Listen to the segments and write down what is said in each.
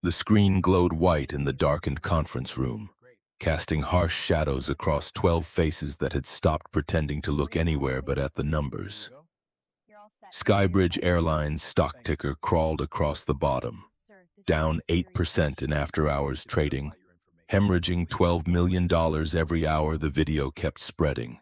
The screen glowed white in the darkened conference room, casting harsh shadows across 12 faces that had stopped pretending to look anywhere but at the numbers. Skybridge Airlines stock ticker crawled across the bottom, down 8% in after-hours trading, hemorrhaging $12 million every hour. The video kept spreading.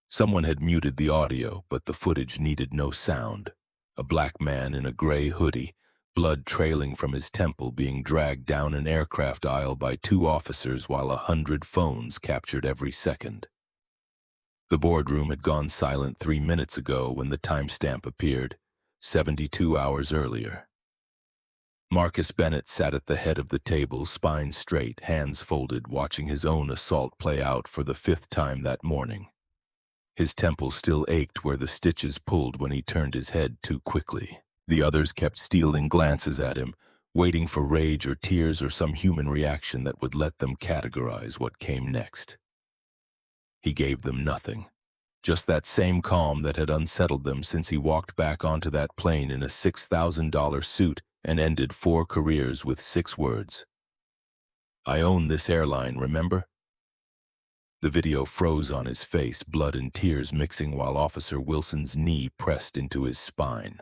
Someone had muted the audio, but the footage needed no sound. A black man in a gray hoodie, blood trailing from his temple, being dragged down an aircraft aisle by 2 officers while 100 phones captured every second. The boardroom had gone silent 3 minutes ago when the timestamp appeared, 72 hours earlier. Marcus Bennett sat at the head of the table, spine straight, hands folded, watching his own assault play out for the 5th time that morning. His temple still ached where the stitches pulled when he turned his head too quickly. The others kept stealing glances at him, waiting for rage or tears or some human reaction that would let them categorize what came next. He gave them nothing, just that same calm that had unsettled them since he walked back onto that plane in a $6,000 suit and ended 4 careers with 6 words. "I own this airline, remember?" The video froze on his face, blood and tears mixing while Officer Wilson's knee pressed into his spine.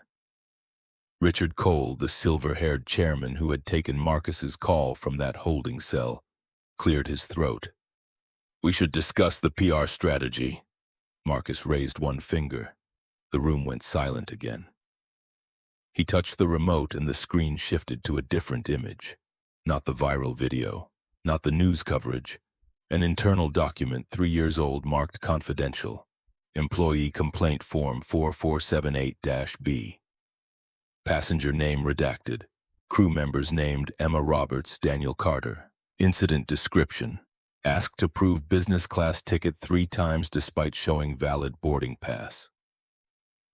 Richard Cole, the silver-haired chairman who had taken Marcus's call from that holding cell, cleared his throat. "We should discuss the PR strategy." Marcus raised one finger. The room went silent again. He touched the remote and the screen shifted to a different image. Not the viral video, not the news coverage. An internal document 3 years old marked confidential. Employee Complaint Form 4478-B. Passenger name redacted. Crew members named Emma Roberts, Daniel Carter. Incident description. Asked to prove business class ticket 3 times despite showing valid boarding pass.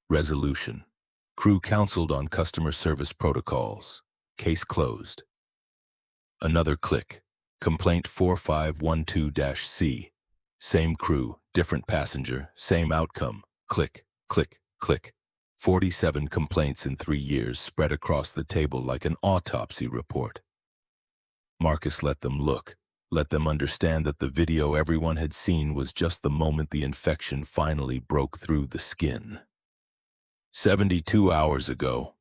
Resolution. Crew counseled on customer service protocols. Case closed. Another click. Complaint 4512-C. Same crew, different passenger, same outcome. Click, click, click. 47 complaints in 3 years spread across the table like an autopsy report. Marcus let them look, let them understand that the video everyone had seen was just the moment the infection finally broke through the skin. 72 hours ago,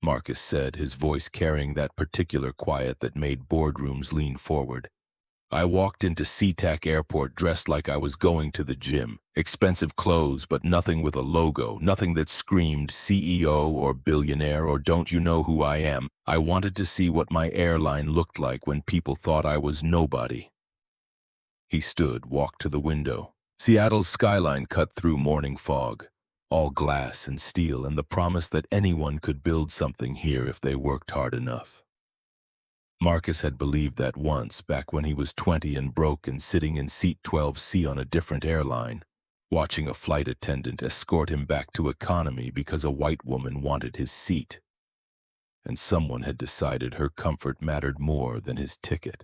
Marcus said, his voice carrying that particular quiet that made boardrooms lean forward. "I walked into SeaTac Airport dressed like I was going to the gym. Expensive clothes, but nothing with a logo, nothing that screamed CEO or billionaire or don't you know who I am. I wanted to see what my airline looked like when people thought I was nobody." He stood, walked to the window. Seattle's skyline cut through morning fog. All glass and steel, and the promise that anyone could build something here if they worked hard enough. Marcus had believed that once, back when he was 20 and broke and sitting in seat 12C on a different airline, watching a flight attendant escort him back to economy because a white woman wanted his seat. And someone had decided her comfort mattered more than his ticket.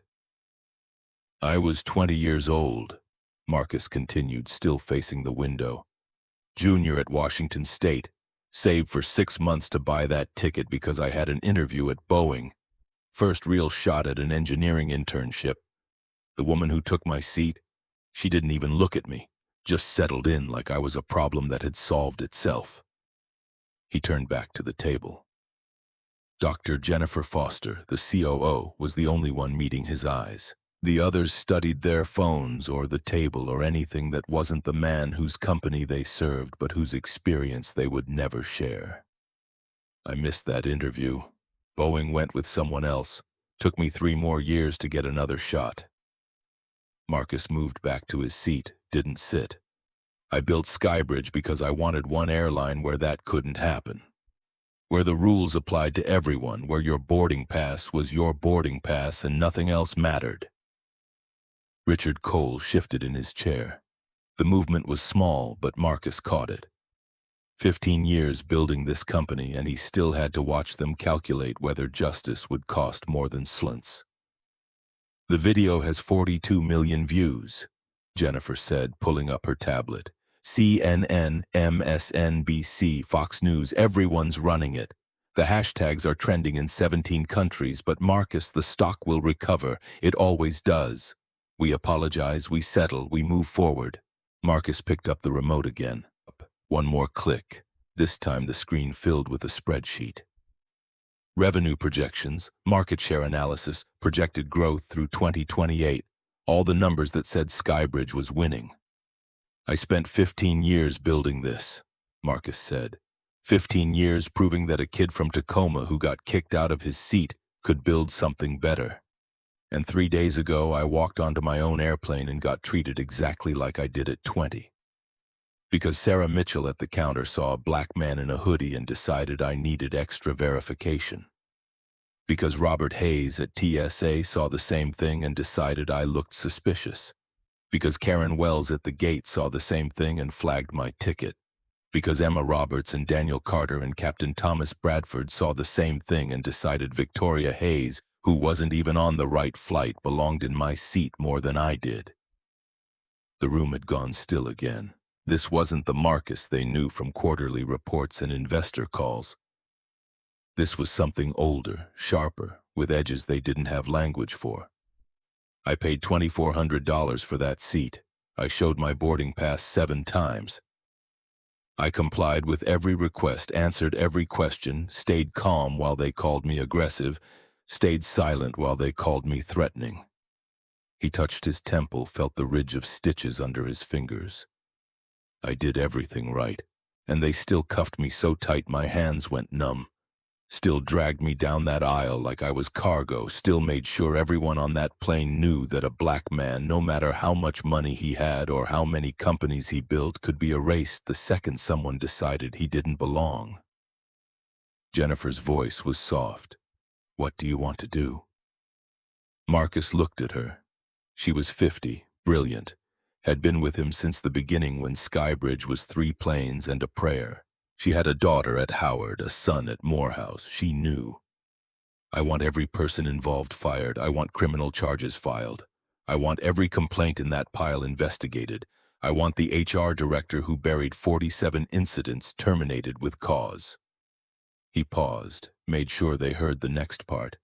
"I was 20 years old," Marcus continued, still facing the window. "Junior at Washington State, saved for 6 months to buy that ticket because I had an interview at Boeing. First real shot at an engineering internship. The woman who took my seat, she didn't even look at me, just settled in like I was a problem that had solved itself." He turned back to the table. Dr. Jennifer Foster, the COO, was the only one meeting his eyes. The others studied their phones or the table or anything that wasn't the man whose company they served but whose experience they would never share. "I missed that interview. Boeing went with someone else. Took me 3 more years to get another shot." Marcus moved back to his seat, didn't sit. "I built Skybridge because I wanted one airline where that couldn't happen. Where the rules applied to everyone, where your boarding pass was your boarding pass and nothing else mattered." Richard Cole shifted in his chair. The movement was small, but Marcus caught it. 15 years building this company, and he still had to watch them calculate whether justice would cost more than slunts. "The video has 42 million views," Jennifer said, pulling up her tablet. "CNN, MSNBC, Fox News, everyone's running it. The hashtags are trending in 17 countries, but Marcus, the stock will recover. It always does. We apologize, we settle, we move forward. Marcus picked up the remote again. One more click. This time the screen filled with a spreadsheet. Revenue projections, market share analysis, projected growth through 2028. All the numbers that said Skybridge was winning. I spent 15 years building this, Marcus said. 15 years proving that a kid from Tacoma who got kicked out of his seat could build something better. And 3 days ago, I walked onto my own airplane and got treated exactly like I did at 20. Because Sarah Mitchell at the counter saw a black man in a hoodie and decided I needed extra verification. Because Robert Hayes at TSA saw the same thing and decided I looked suspicious. Because Karen Wells at the gate saw the same thing and flagged my ticket. Because Emma Roberts and Daniel Carter and Captain Thomas Bradford saw the same thing and decided Victoria Hayes, who wasn't even on the right flight, belonged in my seat more than I did. The room had gone still again. This wasn't the Marcus they knew from quarterly reports and investor calls. This was something older, sharper, with edges they didn't have language for. I paid $2,400 for that seat. I showed my boarding pass 7 times. I complied with every request, answered every question, stayed calm while they called me aggressive, stayed silent while they called me threatening. He touched his temple, felt the ridge of stitches under his fingers. I did everything right, and they still cuffed me so tight my hands went numb. Still dragged me down that aisle like I was cargo, still made sure everyone on that plane knew that a black man, no matter how much money he had or how many companies he built, could be erased the second someone decided he didn't belong. Jennifer's voice was soft. What do you want to do? Marcus looked at her. She was 50, brilliant, had been with him since the beginning when Skybridge was 3 planes and a prayer. She had a daughter at Howard, a son at Morehouse. She knew. I want every person involved fired. I want criminal charges filed. I want every complaint in that pile investigated. I want the HR director who buried 47 incidents terminated with cause. He paused, made sure they heard the next part.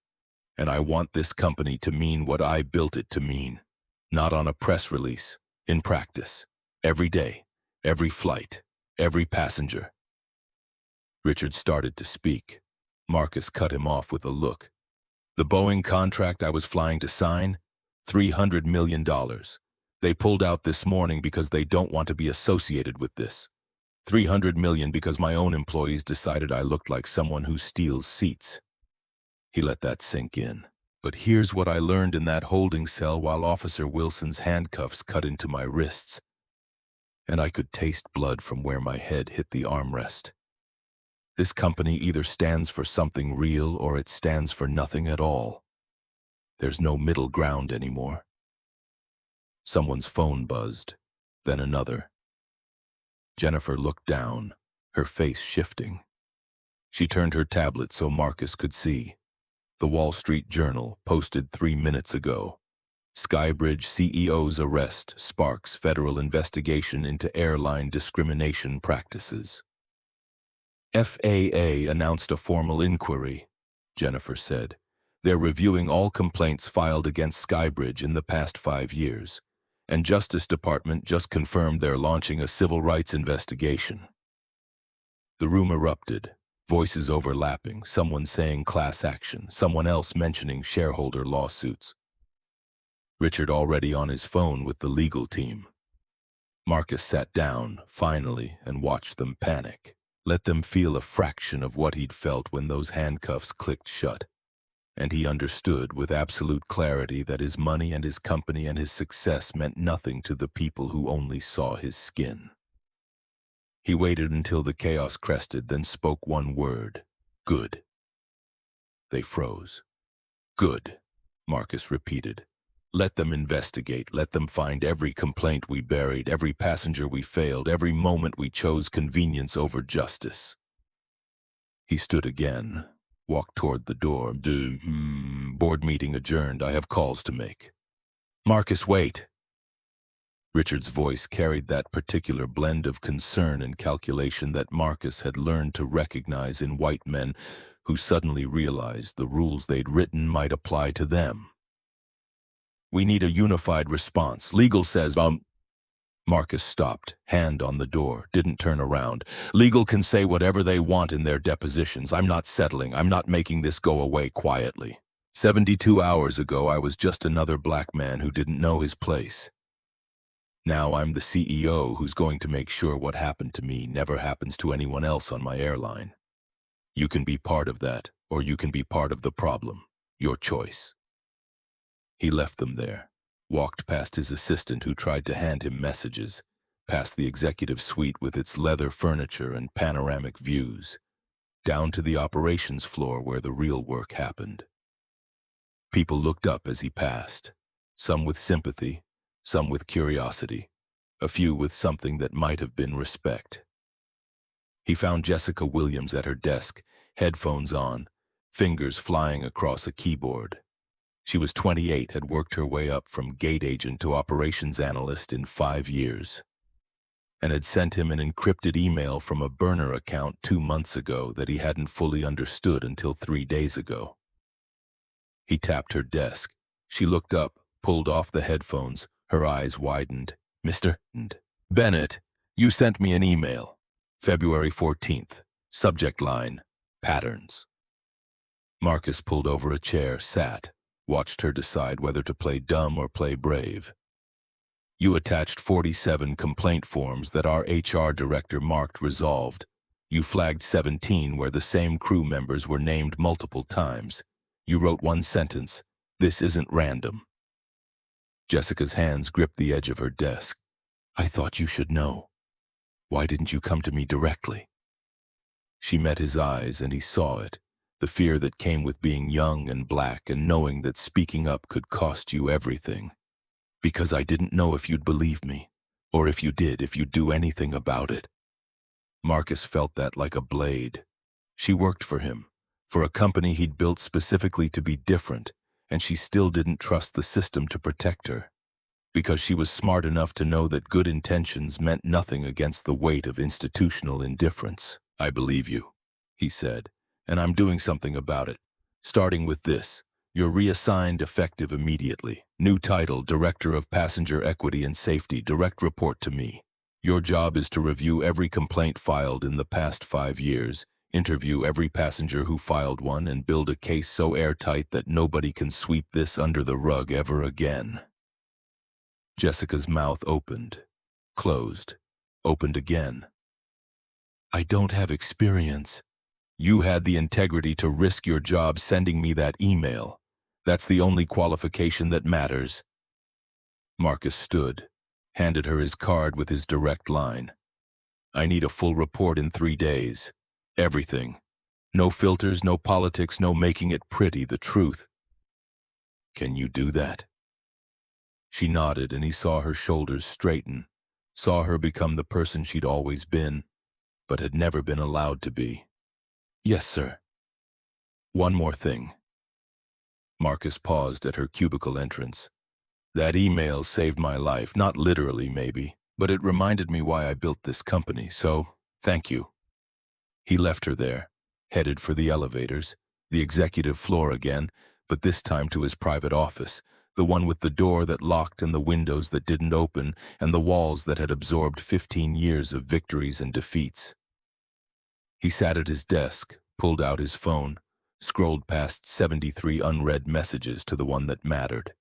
And I want this company to mean what I built it to mean. Not on a press release, in practice. Every day, every flight, every passenger. Richard started to speak. Marcus cut him off with a look. The Boeing contract I was flying to sign? $300 million. They pulled out this morning because they don't want to be associated with this. $300 million because my own employees decided I looked like someone who steals seats. He let that sink in. But here's what I learned in that holding cell while Officer Wilson's handcuffs cut into my wrists. And I could taste blood from where my head hit the armrest. This company either stands for something real or it stands for nothing at all. There's no middle ground anymore. Someone's phone buzzed, then another. Jennifer looked down, her face shifting. She turned her tablet so Marcus could see. The Wall Street Journal posted 3 minutes ago. Skybridge CEO's arrest sparks federal investigation into airline discrimination practices. FAA announced a formal inquiry, Jennifer said. They're reviewing all complaints filed against Skybridge in the past 5 years, and Justice Department just confirmed they're launching a civil rights investigation. The room erupted, voices overlapping, someone saying class action, someone else mentioning shareholder lawsuits. Richard already on his phone with the legal team. Marcus sat down, finally, and watched them panic. Let them feel a fraction of what he'd felt when those handcuffs clicked shut. And he understood with absolute clarity that his money and his company and his success meant nothing to the people who only saw his skin. He waited until the chaos crested, then spoke one word. Good. They froze. Good, Marcus repeated. Let them investigate. Let them find every complaint we buried, every passenger we failed, every moment we chose convenience over justice. He stood again, walked toward the door. Board meeting adjourned. I have calls to make. Marcus, wait. Richard's voice carried that particular blend of concern and calculation that Marcus had learned to recognize in white men who suddenly realized the rules they'd written might apply to them. "We need a unified response. Legal says, Marcus stopped, hand on the door, didn't turn around. "Legal can say whatever they want in their depositions. I'm not settling. I'm not making this go away quietly. 72 hours ago, I was just another black man who didn't know his place. Now I'm the CEO who's going to make sure what happened to me never happens to anyone else on my airline. You can be part of that, or you can be part of the problem. Your choice." He left them there, walked past his assistant who tried to hand him messages, past the executive suite with its leather furniture and panoramic views, down to the operations floor where the real work happened. People looked up as he passed, some with sympathy, some with curiosity, a few with something that might have been respect. He found Jessica Williams at her desk, headphones on, fingers flying across a keyboard. She was 28, had worked her way up from gate agent to operations analyst in 5 years, and had sent him an encrypted email from a burner account 2 months ago that he hadn't fully understood until 3 days ago. He tapped her desk. She looked up, pulled off the headphones, her eyes widened. "Mr. Bennett, you sent me an email. February 14th. Subject line, patterns." Marcus pulled over a chair, sat, watched her decide whether to play dumb or play brave. "You attached 47 complaint forms that our HR director marked resolved. You flagged 17 where the same crew members were named multiple times. You wrote one sentence, 'This isn't random.'" Jessica's hands gripped the edge of her desk. "I thought you should know. Why didn't you come to me directly?" She met his eyes and he saw it, the fear that came with being young and black and knowing that speaking up could cost you everything. "Because I didn't know if you'd believe me, or if you did, if you'd do anything about it." Marcus felt that like a blade. She worked for him, for a company he'd built specifically to be different, and she still didn't trust the system to protect her, because she was smart enough to know that good intentions meant nothing against the weight of institutional indifference. "I believe you," he said, "and I'm doing something about it. Starting with this, you're reassigned effective immediately. New title, Director of Passenger Equity and Safety, direct report to me. Your job is to review every complaint filed in the past 5 years, interview every passenger who filed one, and build a case so airtight that nobody can sweep this under the rug ever again." Jessica's mouth opened, closed, opened again. "I don't have experience." "You had the integrity to risk your job sending me that email. That's the only qualification that matters." Marcus stood, handed her his card with his direct line. "I need a full report in 3 days. Everything. No filters, no politics, no making it pretty, the truth. Can you do that?" She nodded, and he saw her shoulders straighten, saw her become the person she'd always been, but had never been allowed to be. "Yes, sir." "One more thing." Marcus paused at her cubicle entrance. "That email saved my life, not literally maybe, but it reminded me why I built this company, so thank you." He left her there, headed for the elevators, the executive floor again, but this time to his private office, the one with the door that locked and the windows that didn't open and the walls that had absorbed 15 years of victories and defeats. He sat at his desk, pulled out his phone, scrolled past 73 unread messages to the one that mattered.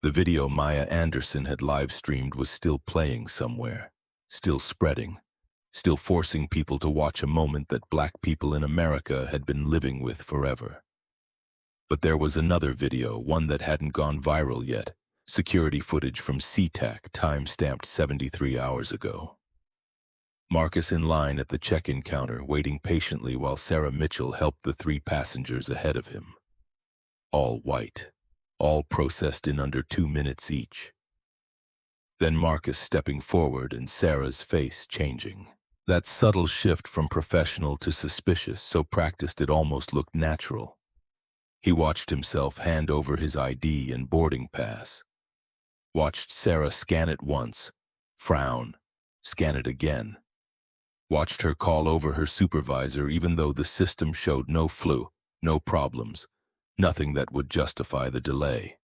The video Maya Anderson had live-streamed was still playing somewhere, still spreading, still forcing people to watch a moment that black people in America had been living with forever. But there was another video, one that hadn't gone viral yet, security footage from SeaTac, time-stamped 73 hours ago. Marcus in line at the check-in counter, waiting patiently while Sarah Mitchell helped the 3 passengers ahead of him. All white, all processed in under 2 minutes each. Then Marcus stepping forward and Sarah's face changing. That subtle shift from professional to suspicious, so practiced it almost looked natural. He watched himself hand over his ID and boarding pass. Watched Sarah scan it once, frown, scan it again. Watched her call over her supervisor even though the system showed no flu, no problems, nothing that would justify the delay.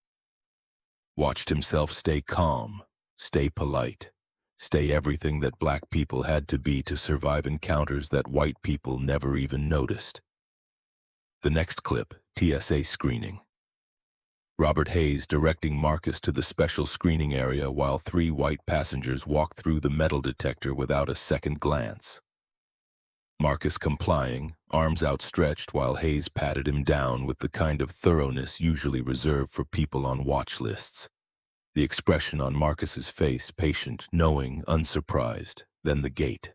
Watched himself stay calm, stay polite, stay everything that black people had to be to survive encounters that white people never even noticed. The next clip, TSA screening. Robert Hayes directing Marcus to the special screening area while 3 white passengers walked through the metal detector without a second glance. Marcus complying, arms outstretched while Hayes patted him down with the kind of thoroughness usually reserved for people on watch lists. The expression on Marcus's face, patient, knowing, unsurprised. Then the gate.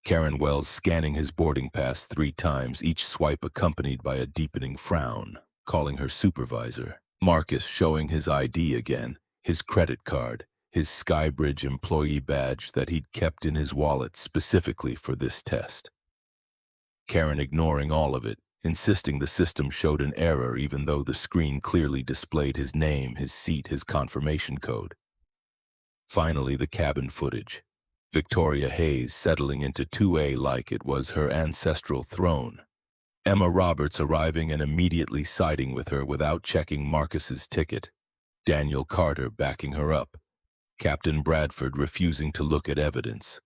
Karen Wells scanning his boarding pass 3 times, each swipe accompanied by a deepening frown, calling her supervisor. Marcus showing his ID again, his credit card, his Skybridge employee badge that he'd kept in his wallet specifically for this test. Karen ignoring all of it, insisting the system showed an error even though the screen clearly displayed his name, his seat, his confirmation code. Finally, the cabin footage. Victoria Hayes settling into 2A like it was her ancestral throne. Emma Roberts arriving and immediately siding with her without checking Marcus's ticket. Daniel Carter backing her up. Captain Bradford refusing to look at evidence.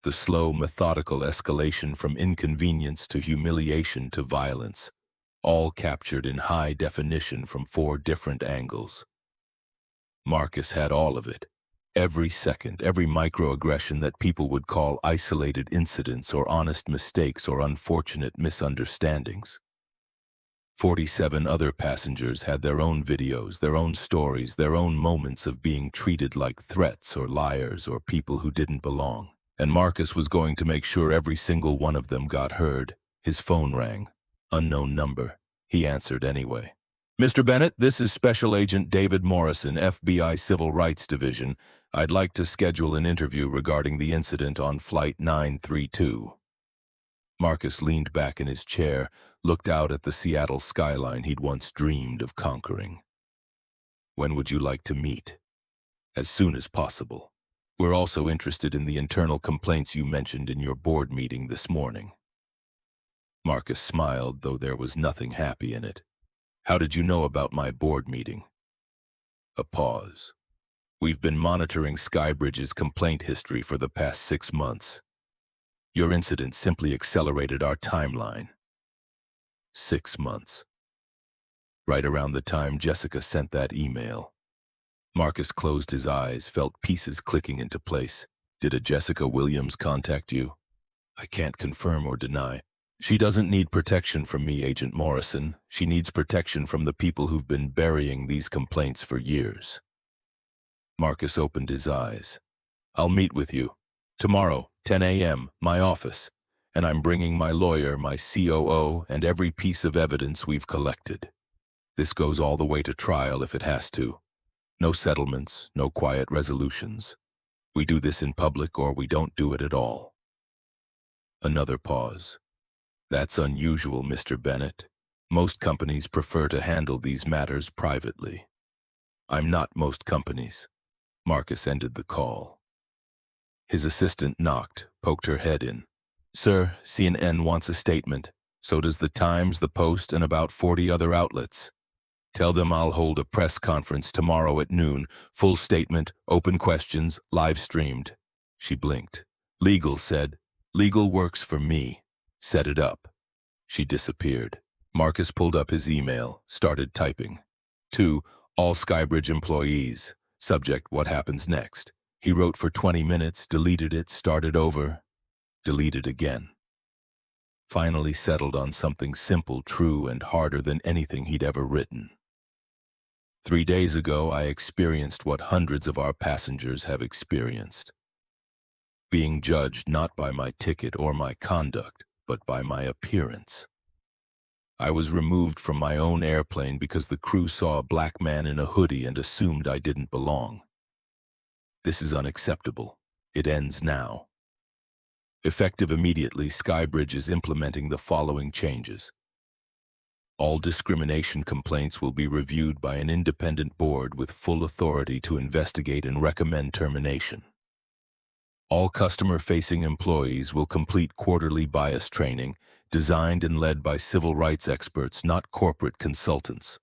The slow, methodical escalation from inconvenience to humiliation to violence, all captured in high definition from 4 different angles. Marcus had all of it. Every second, every microaggression that people would call isolated incidents or honest mistakes or unfortunate misunderstandings. 47 other passengers had their own videos, their own stories, their own moments of being treated like threats or liars or people who didn't belong. And Marcus was going to make sure every single one of them got heard. His phone rang. Unknown number. He answered anyway. Mr. Bennett, this is Special Agent David Morrison, FBI Civil Rights Division. I'd like to schedule an interview regarding the incident on Flight 932. Marcus leaned back in his chair, looked out at the Seattle skyline he'd once dreamed of conquering. When would you like to meet? As soon as possible. We're also interested in the internal complaints you mentioned in your board meeting this morning. Marcus smiled, though there was nothing happy in it. How did you know about my board meeting? A pause. We've been monitoring Skybridge's complaint history for the past 6 months. Your incident simply accelerated our timeline. 6 months. Right around the time Jessica sent that email. Marcus closed his eyes, felt pieces clicking into place. Did a Jessica Williams contact you? I can't confirm or deny. She doesn't need protection from me, Agent Morrison. She needs protection from the people who've been burying these complaints for years. Marcus opened his eyes. I'll meet with you. Tomorrow, 10 a.m., my office. And I'm bringing my lawyer, my COO, and every piece of evidence we've collected. This goes all the way to trial if it has to. No settlements, no quiet resolutions. We do this in public or we don't do it at all. Another pause. That's unusual, Mr. Bennett. Most companies prefer to handle these matters privately. I'm not most companies. Marcus ended the call. His assistant knocked, poked her head in. Sir, CNN wants a statement. So does the Times, the Post, and about 40 other outlets. Tell them I'll hold a press conference tomorrow at noon. Full statement, open questions, live streamed. She blinked. Legal said, legal works for me. Set it up. She disappeared. Marcus pulled up his email, started typing. 2. All Skybridge employees. Subject, what happens next? He wrote for 20 minutes, deleted it, started over, deleted again. Finally settled on something simple, true, and harder than anything he'd ever written. 3 days ago, I experienced what hundreds of our passengers have experienced. Being judged not by my ticket or my conduct, but by my appearance. I was removed from my own airplane because the crew saw a black man in a hoodie and assumed I didn't belong. This is unacceptable. It ends now. Effective immediately, Skybridge is implementing the following changes. All discrimination complaints will be reviewed by an independent board with full authority to investigate and recommend termination. All customer-facing employees will complete quarterly bias training, designed and led by civil rights experts, not corporate consultants.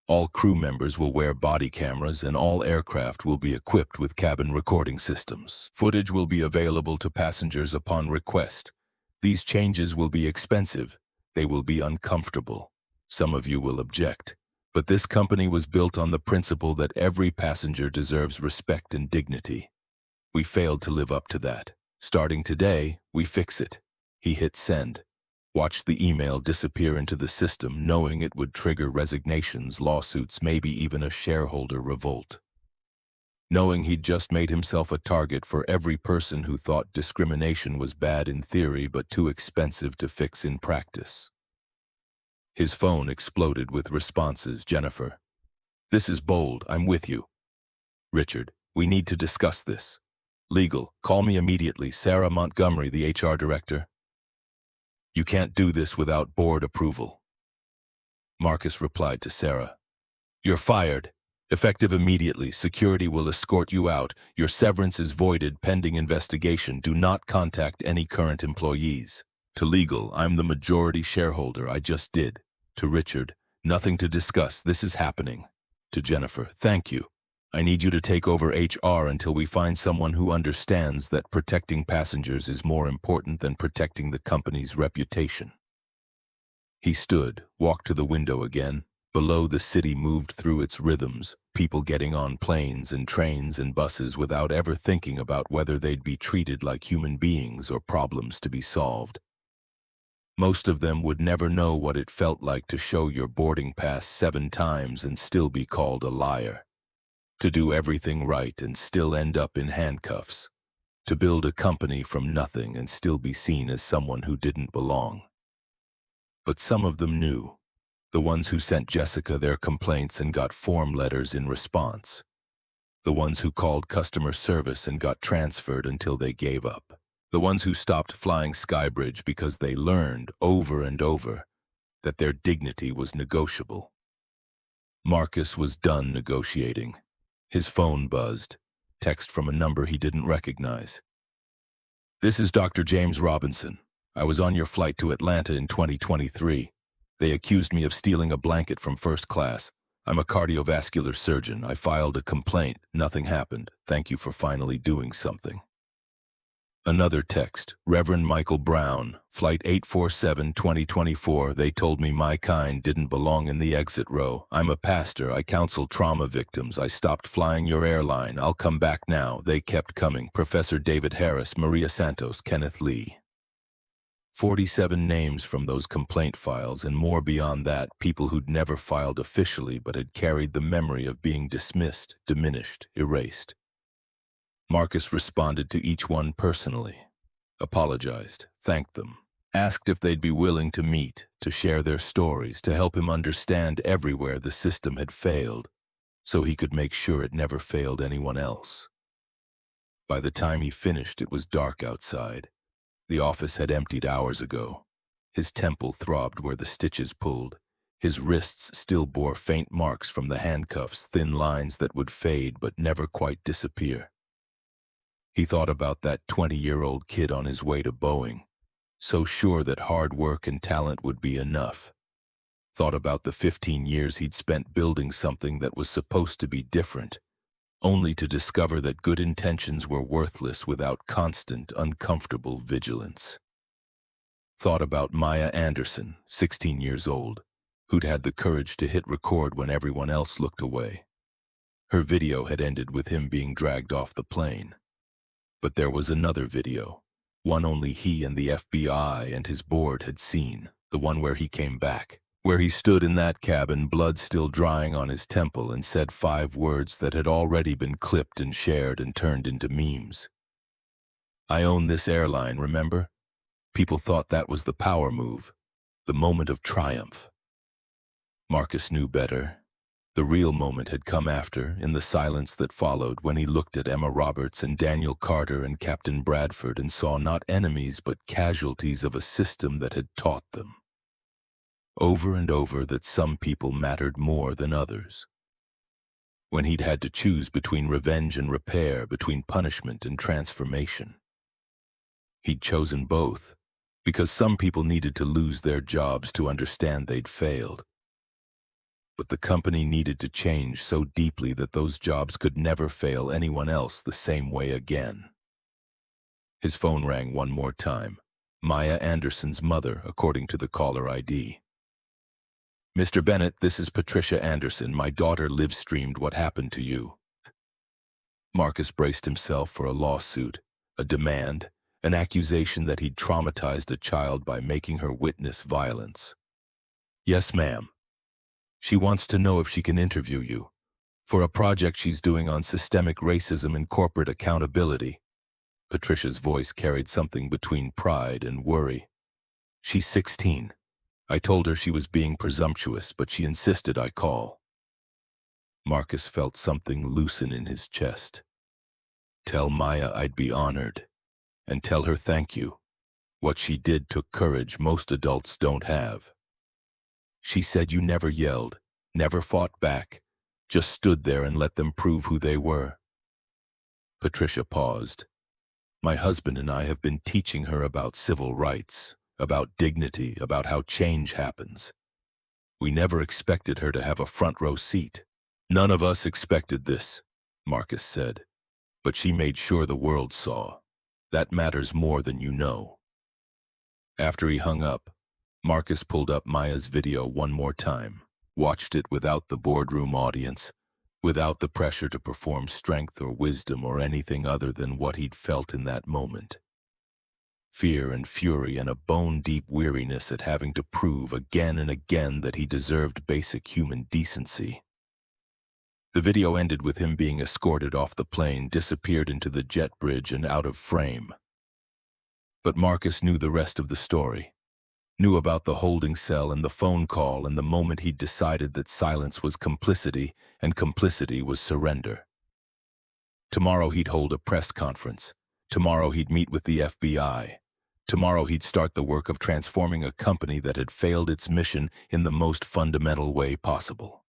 All crew members will wear body cameras, and all aircraft will be equipped with cabin recording systems. Footage will be available to passengers upon request. These changes will be expensive. They will be uncomfortable. Some of you will object. But this company was built on the principle that every passenger deserves respect and dignity. We failed to live up to that. Starting today, we fix it. He hit send. Watched the email disappear into the system, knowing it would trigger resignations, lawsuits, maybe even a shareholder revolt. Knowing he'd just made himself a target for every person who thought discrimination was bad in theory but too expensive to fix in practice. His phone exploded with responses. Jennifer, this is bold. I'm with you. Richard, we need to discuss this. Legal, call me immediately. Sarah Montgomery, the HR director. You can't do this without board approval. Marcus replied to Sarah. You're fired. Effective immediately. Security will escort you out. Your severance is voided pending investigation. Do not contact any current employees. To legal, I'm the majority shareholder. I just did. To Richard, nothing to discuss. This is happening. To Jennifer, thank you. I need you to take over HR until we find someone who understands that protecting passengers is more important than protecting the company's reputation. He stood, walked to the window again. Below, the city moved through its rhythms, people getting on planes and trains and buses without ever thinking about whether they'd be treated like human beings or problems to be solved. Most of them would never know what it felt like to show your boarding pass 7 times and still be called a liar. To do everything right and still end up in handcuffs. To build a company from nothing and still be seen as someone who didn't belong. But some of them knew. The ones who sent Jessica their complaints and got form letters in response. The ones who called customer service and got transferred until they gave up. The ones who stopped flying Skybridge because they learned over and over that their dignity was negotiable. Marcus was done negotiating. His phone buzzed, text from a number he didn't recognize. This is Dr. James Robinson. I was on your flight to Atlanta in 2023. They accused me of stealing a blanket from first class. I'm a cardiovascular surgeon. I filed a complaint. Nothing happened. Thank you for finally doing something. Another text, Reverend Michael Brown, Flight 847, 2024. They told me my kind didn't belong in the exit row. I'm a pastor. I counsel trauma victims. I stopped flying your airline. I'll come back now. They kept coming. Professor David Harris, Maria Santos, Kenneth Lee. 47 names from those complaint files, and more beyond that, people who'd never filed officially but had carried the memory of being dismissed, diminished, erased. Marcus responded to each one personally, apologized, thanked them, asked if they'd be willing to meet, to share their stories, to help him understand everywhere the system had failed, so he could make sure it never failed anyone else. By the time he finished, it was dark outside. The office had emptied hours ago. His temple throbbed where the stitches pulled. His wrists still bore faint marks from the handcuffs, thin lines that would fade but never quite disappear. He thought about that 20-year-old kid on his way to Boeing, so sure that hard work and talent would be enough. Thought about the 15 years he'd spent building something that was supposed to be different, only to discover that good intentions were worthless without constant, uncomfortable vigilance. Thought about Maya Anderson, 16 years old, who'd had the courage to hit record when everyone else looked away. Her video had ended with him being dragged off the plane. But there was another video, one only he and the FBI and his board had seen, the one where he came back, where he stood in that cabin, blood still drying on his temple, and said 5 words that had already been clipped and shared and turned into memes. I own this airline, remember? People thought that was the power move, the moment of triumph. Marcus knew better. The real moment had come after, in the silence that followed, when he looked at Emma Roberts and Daniel Carter and Captain Bradford and saw not enemies but casualties of a system that had taught them, over and over, that some people mattered more than others. when he'd had to choose between revenge and repair, between punishment and transformation. He'd chosen both, because some people needed to lose their jobs to understand they'd failed. But the company needed to change so deeply that those jobs could never fail anyone else the same way again. His phone rang one more time. Maya Anderson's mother, according to the caller ID. "Mr. Bennett, this is Patricia Anderson. My daughter live-streamed what happened to you." Marcus braced himself for a lawsuit, a demand, an accusation that he'd traumatized a child by making her witness violence. "Yes, ma'am. She wants to know if she can interview you for a project she's doing on systemic racism and corporate accountability." Patricia's voice carried something between pride and worry. "She's 16. I told her she was being presumptuous, but she insisted I call." Marcus felt something loosen in his chest. "Tell Maya I'd be honored, and tell her thank you. What she did took courage most adults don't have. She said you never yelled, never fought back, just stood there and let them prove who they were." Patricia paused. "My husband and I have been teaching her about civil rights, about dignity, about how change happens. We never expected her to have a front-row seat." "None of us expected this," Marcus said. "But she made sure the world saw. That matters more than you know." After he hung up, Marcus pulled up Maya's video one more time, watched it without the boardroom audience, without the pressure to perform strength or wisdom or anything other than what he'd felt in that moment. Fear and fury and a bone-deep weariness at having to prove again and again that he deserved basic human decency. The video ended with him being escorted off the plane, disappeared into the jet bridge and out of frame. But Marcus knew the rest of the story. Knew about the holding cell and the phone call and the moment he'd decided that silence was complicity and complicity was surrender. Tomorrow he'd hold a press conference. Tomorrow he'd meet with the FBI. Tomorrow he'd start the work of transforming a company that had failed its mission in the most fundamental way possible.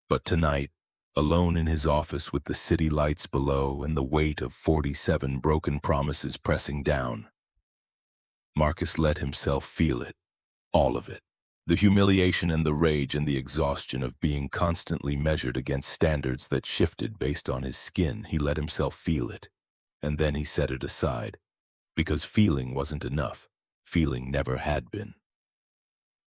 But tonight, alone in his office with the city lights below and the weight of 47 broken promises pressing down, Marcus let himself feel it, all of it. The humiliation and the rage and the exhaustion of being constantly measured against standards that shifted based on his skin. He let himself feel it, and then he set it aside, because feeling wasn't enough. Feeling never had been.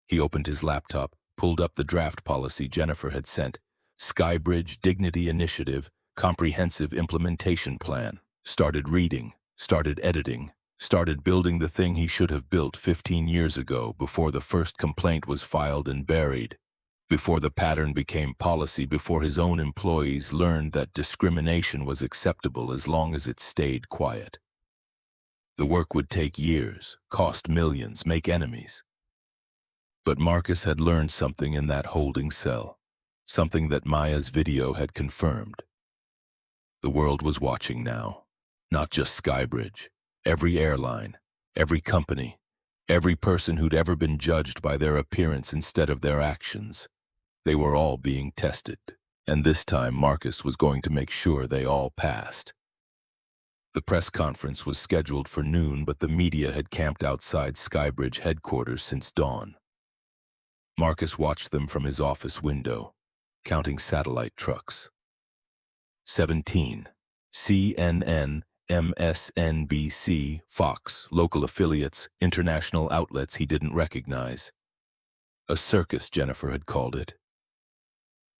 He opened his laptop, pulled up the draft policy Jennifer had sent, Skybridge Dignity Initiative, Comprehensive Implementation Plan, started reading, started editing, started building the thing he should have built 15 years ago, before the first complaint was filed and buried, before the pattern became policy, before his own employees learned that discrimination was acceptable as long as it stayed quiet. The work would take years, cost millions, make enemies. But Marcus had learned something in that holding cell, something that Maya's video had confirmed. The world was watching now, not just Skybridge. Every airline, every company, every person who'd ever been judged by their appearance instead of their actions. They were all being tested, and this time Marcus was going to make sure they all passed. The press conference was scheduled for noon, but the media had camped outside Skybridge headquarters since dawn. Marcus watched them from his office window, counting satellite trucks. 17. CNN, MSNBC, Fox, local affiliates, international outlets he didn't recognize. A circus, Jennifer had called it.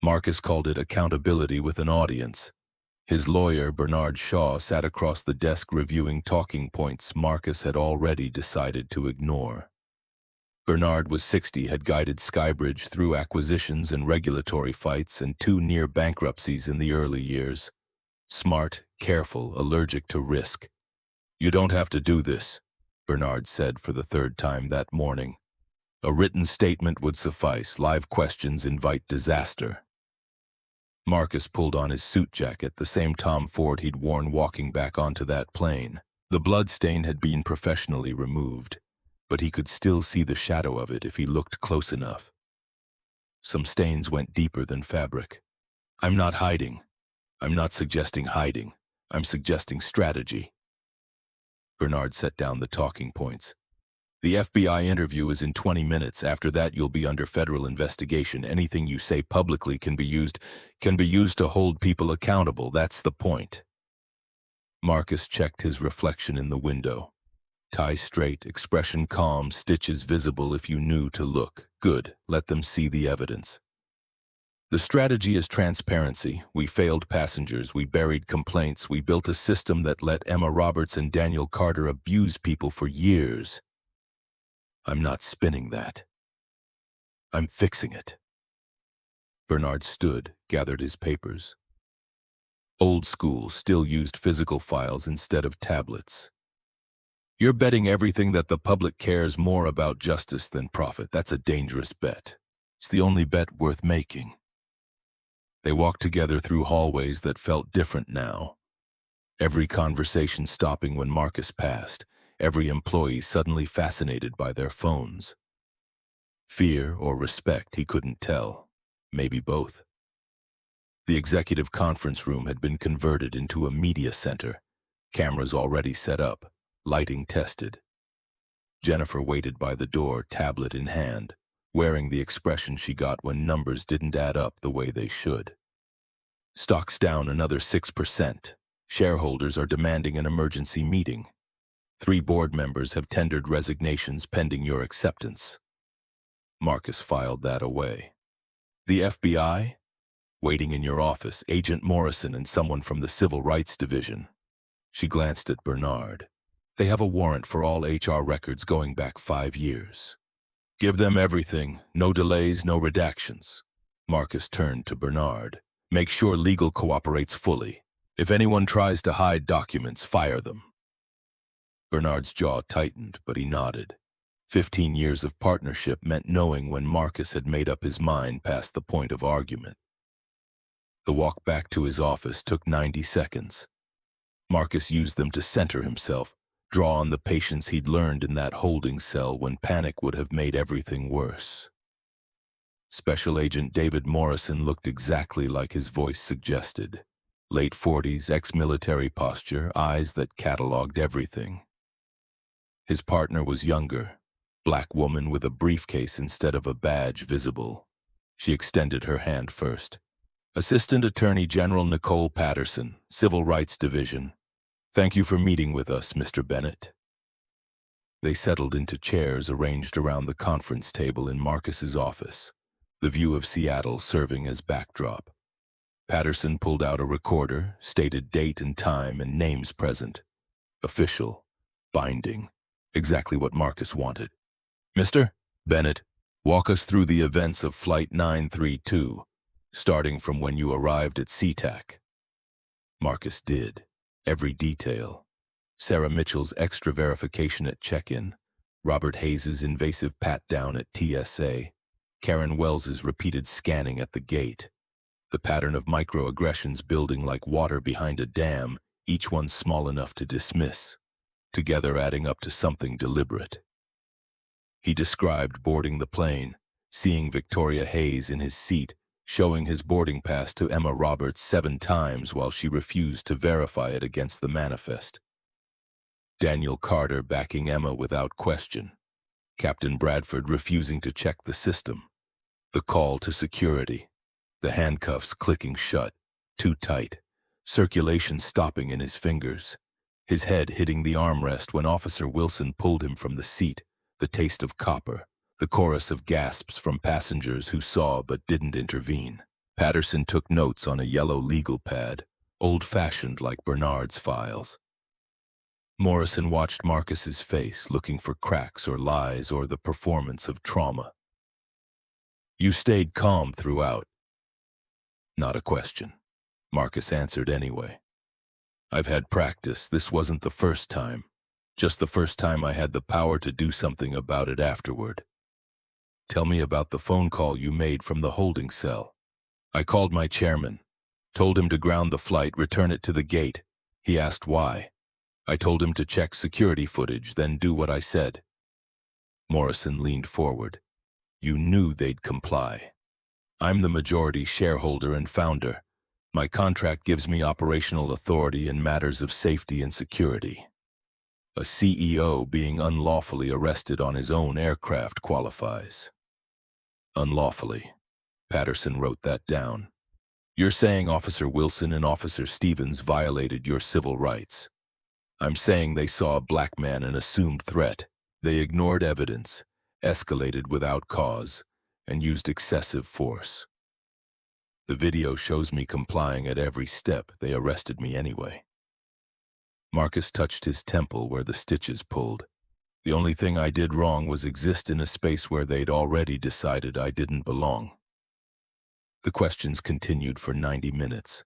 Marcus called it accountability with an audience. His lawyer, Bernard Shaw, sat across the desk reviewing talking points Marcus had already decided to ignore. Bernard was 60, had guided Skybridge through acquisitions and regulatory fights and 2 near bankruptcies in the early years. Smart, careful, allergic to risk. "You don't have to do this," Bernard said for the 3rd time that morning. "A written statement would suffice. Live questions invite disaster." Marcus pulled on his suit jacket, the same Tom Ford he'd worn walking back onto that plane. The bloodstain had been professionally removed, but he could still see the shadow of it if he looked close enough. Some stains went deeper than fabric. I'm not hiding. I'm not suggesting hiding. I'm suggesting strategy. Bernard set down the talking points. The FBI interview is in 20 minutes. After that, you'll be under federal investigation. Anything you say publicly can be used to hold people accountable. That's the point. Marcus checked his reflection in the window. Tie straight, expression calm, stitches visible if you knew to look. Good, let them see the evidence. The strategy is transparency. We failed passengers, we buried complaints, we built a system that let Emma Roberts and Daniel Carter abuse people for years. I'm not spinning that. I'm fixing it. Bernard stood, gathered his papers. Old school, still used physical files instead of tablets. You're betting everything that the public cares more about justice than profit. That's a dangerous bet. It's the only bet worth making. They walked together through hallways that felt different now. Every conversation stopping when Marcus passed, every employee suddenly fascinated by their phones. Fear or respect, he couldn't tell. Maybe both. The executive conference room had been converted into a media center. Cameras already set up, lighting tested. Jennifer waited by the door, tablet in hand, wearing the expression she got when numbers didn't add up the way they should. Stocks down another 6%. Shareholders are demanding an emergency meeting. 3 board members have tendered resignations pending your acceptance. Marcus filed that away. The FBI? Waiting in your office, Agent Morrison and someone from the Civil Rights Division. She glanced at Bernard. They have a warrant for all HR records going back 5 years. Give them everything, no delays, no redactions. Marcus turned to Bernard. Make sure legal cooperates fully. If anyone tries to hide documents, fire them. Bernard's jaw tightened, but he nodded. 15 years of partnership meant knowing when Marcus had made up his mind past the point of argument. The walk back to his office took 90 seconds. Marcus used them to center himself, draw on the patience he'd learned in that holding cell when panic would have made everything worse. Special Agent David Morrison looked exactly like his voice suggested. Late 40s, ex-military posture, eyes that cataloged everything. His partner was younger, black woman with a briefcase instead of a badge visible. She extended her hand first. Assistant Attorney General Nicole Patterson, Civil Rights Division. Thank you for meeting with us, Mr. Bennett. They settled into chairs arranged around the conference table in Marcus's office, the view of Seattle serving as backdrop. Patterson pulled out a recorder, stated date and time and names present. Official, binding, exactly what Marcus wanted. Mr. Bennett, walk us through the events of Flight 932, starting from when you arrived at SeaTac. Marcus did. Every detail. Sarah Mitchell's extra verification at check-in, Robert Hayes' invasive pat-down at TSA, Karen Wells's repeated scanning at the gate, the pattern of microaggressions building like water behind a dam, each one small enough to dismiss, together adding up to something deliberate. He described boarding the plane, seeing Victoria Hayes in his seat, showing his boarding pass to Emma Roberts 7 times while she refused to verify it against the manifest. Daniel Carter backing Emma without question. Captain Bradford refusing to check the system. The call to security. The handcuffs clicking shut, too tight. Circulation stopping in his fingers. His head hitting the armrest when Officer Wilson pulled him from the seat. The taste of copper. The chorus of gasps from passengers who saw but didn't intervene. Patterson took notes on a yellow legal pad, old-fashioned like Bernard's files. Morrison watched Marcus's face, looking for cracks or lies or the performance of trauma. You stayed calm throughout. Not a question. Marcus answered anyway. I've had practice. This wasn't the first time. Just the first time I had the power to do something about it afterward. Tell me about the phone call you made from the holding cell. I called my chairman. Told him to ground the flight, return it to the gate. He asked why. I told him to check security footage, then do what I said. Morrison leaned forward. You knew they'd comply. I'm the majority shareholder and founder. My contract gives me operational authority in matters of safety and security. A CEO being unlawfully arrested on his own aircraft qualifies. Unlawfully. Patterson wrote that down. You're saying Officer Wilson and Officer Stevens violated your civil rights. I'm saying they saw a black man and assumed threat. They ignored evidence, escalated without cause, and used excessive force. The video shows me complying at every step. They arrested me anyway. Marcus touched his temple where the stitches pulled. The only thing I did wrong was exist in a space where they'd already decided I didn't belong. The questions continued for 90 minutes.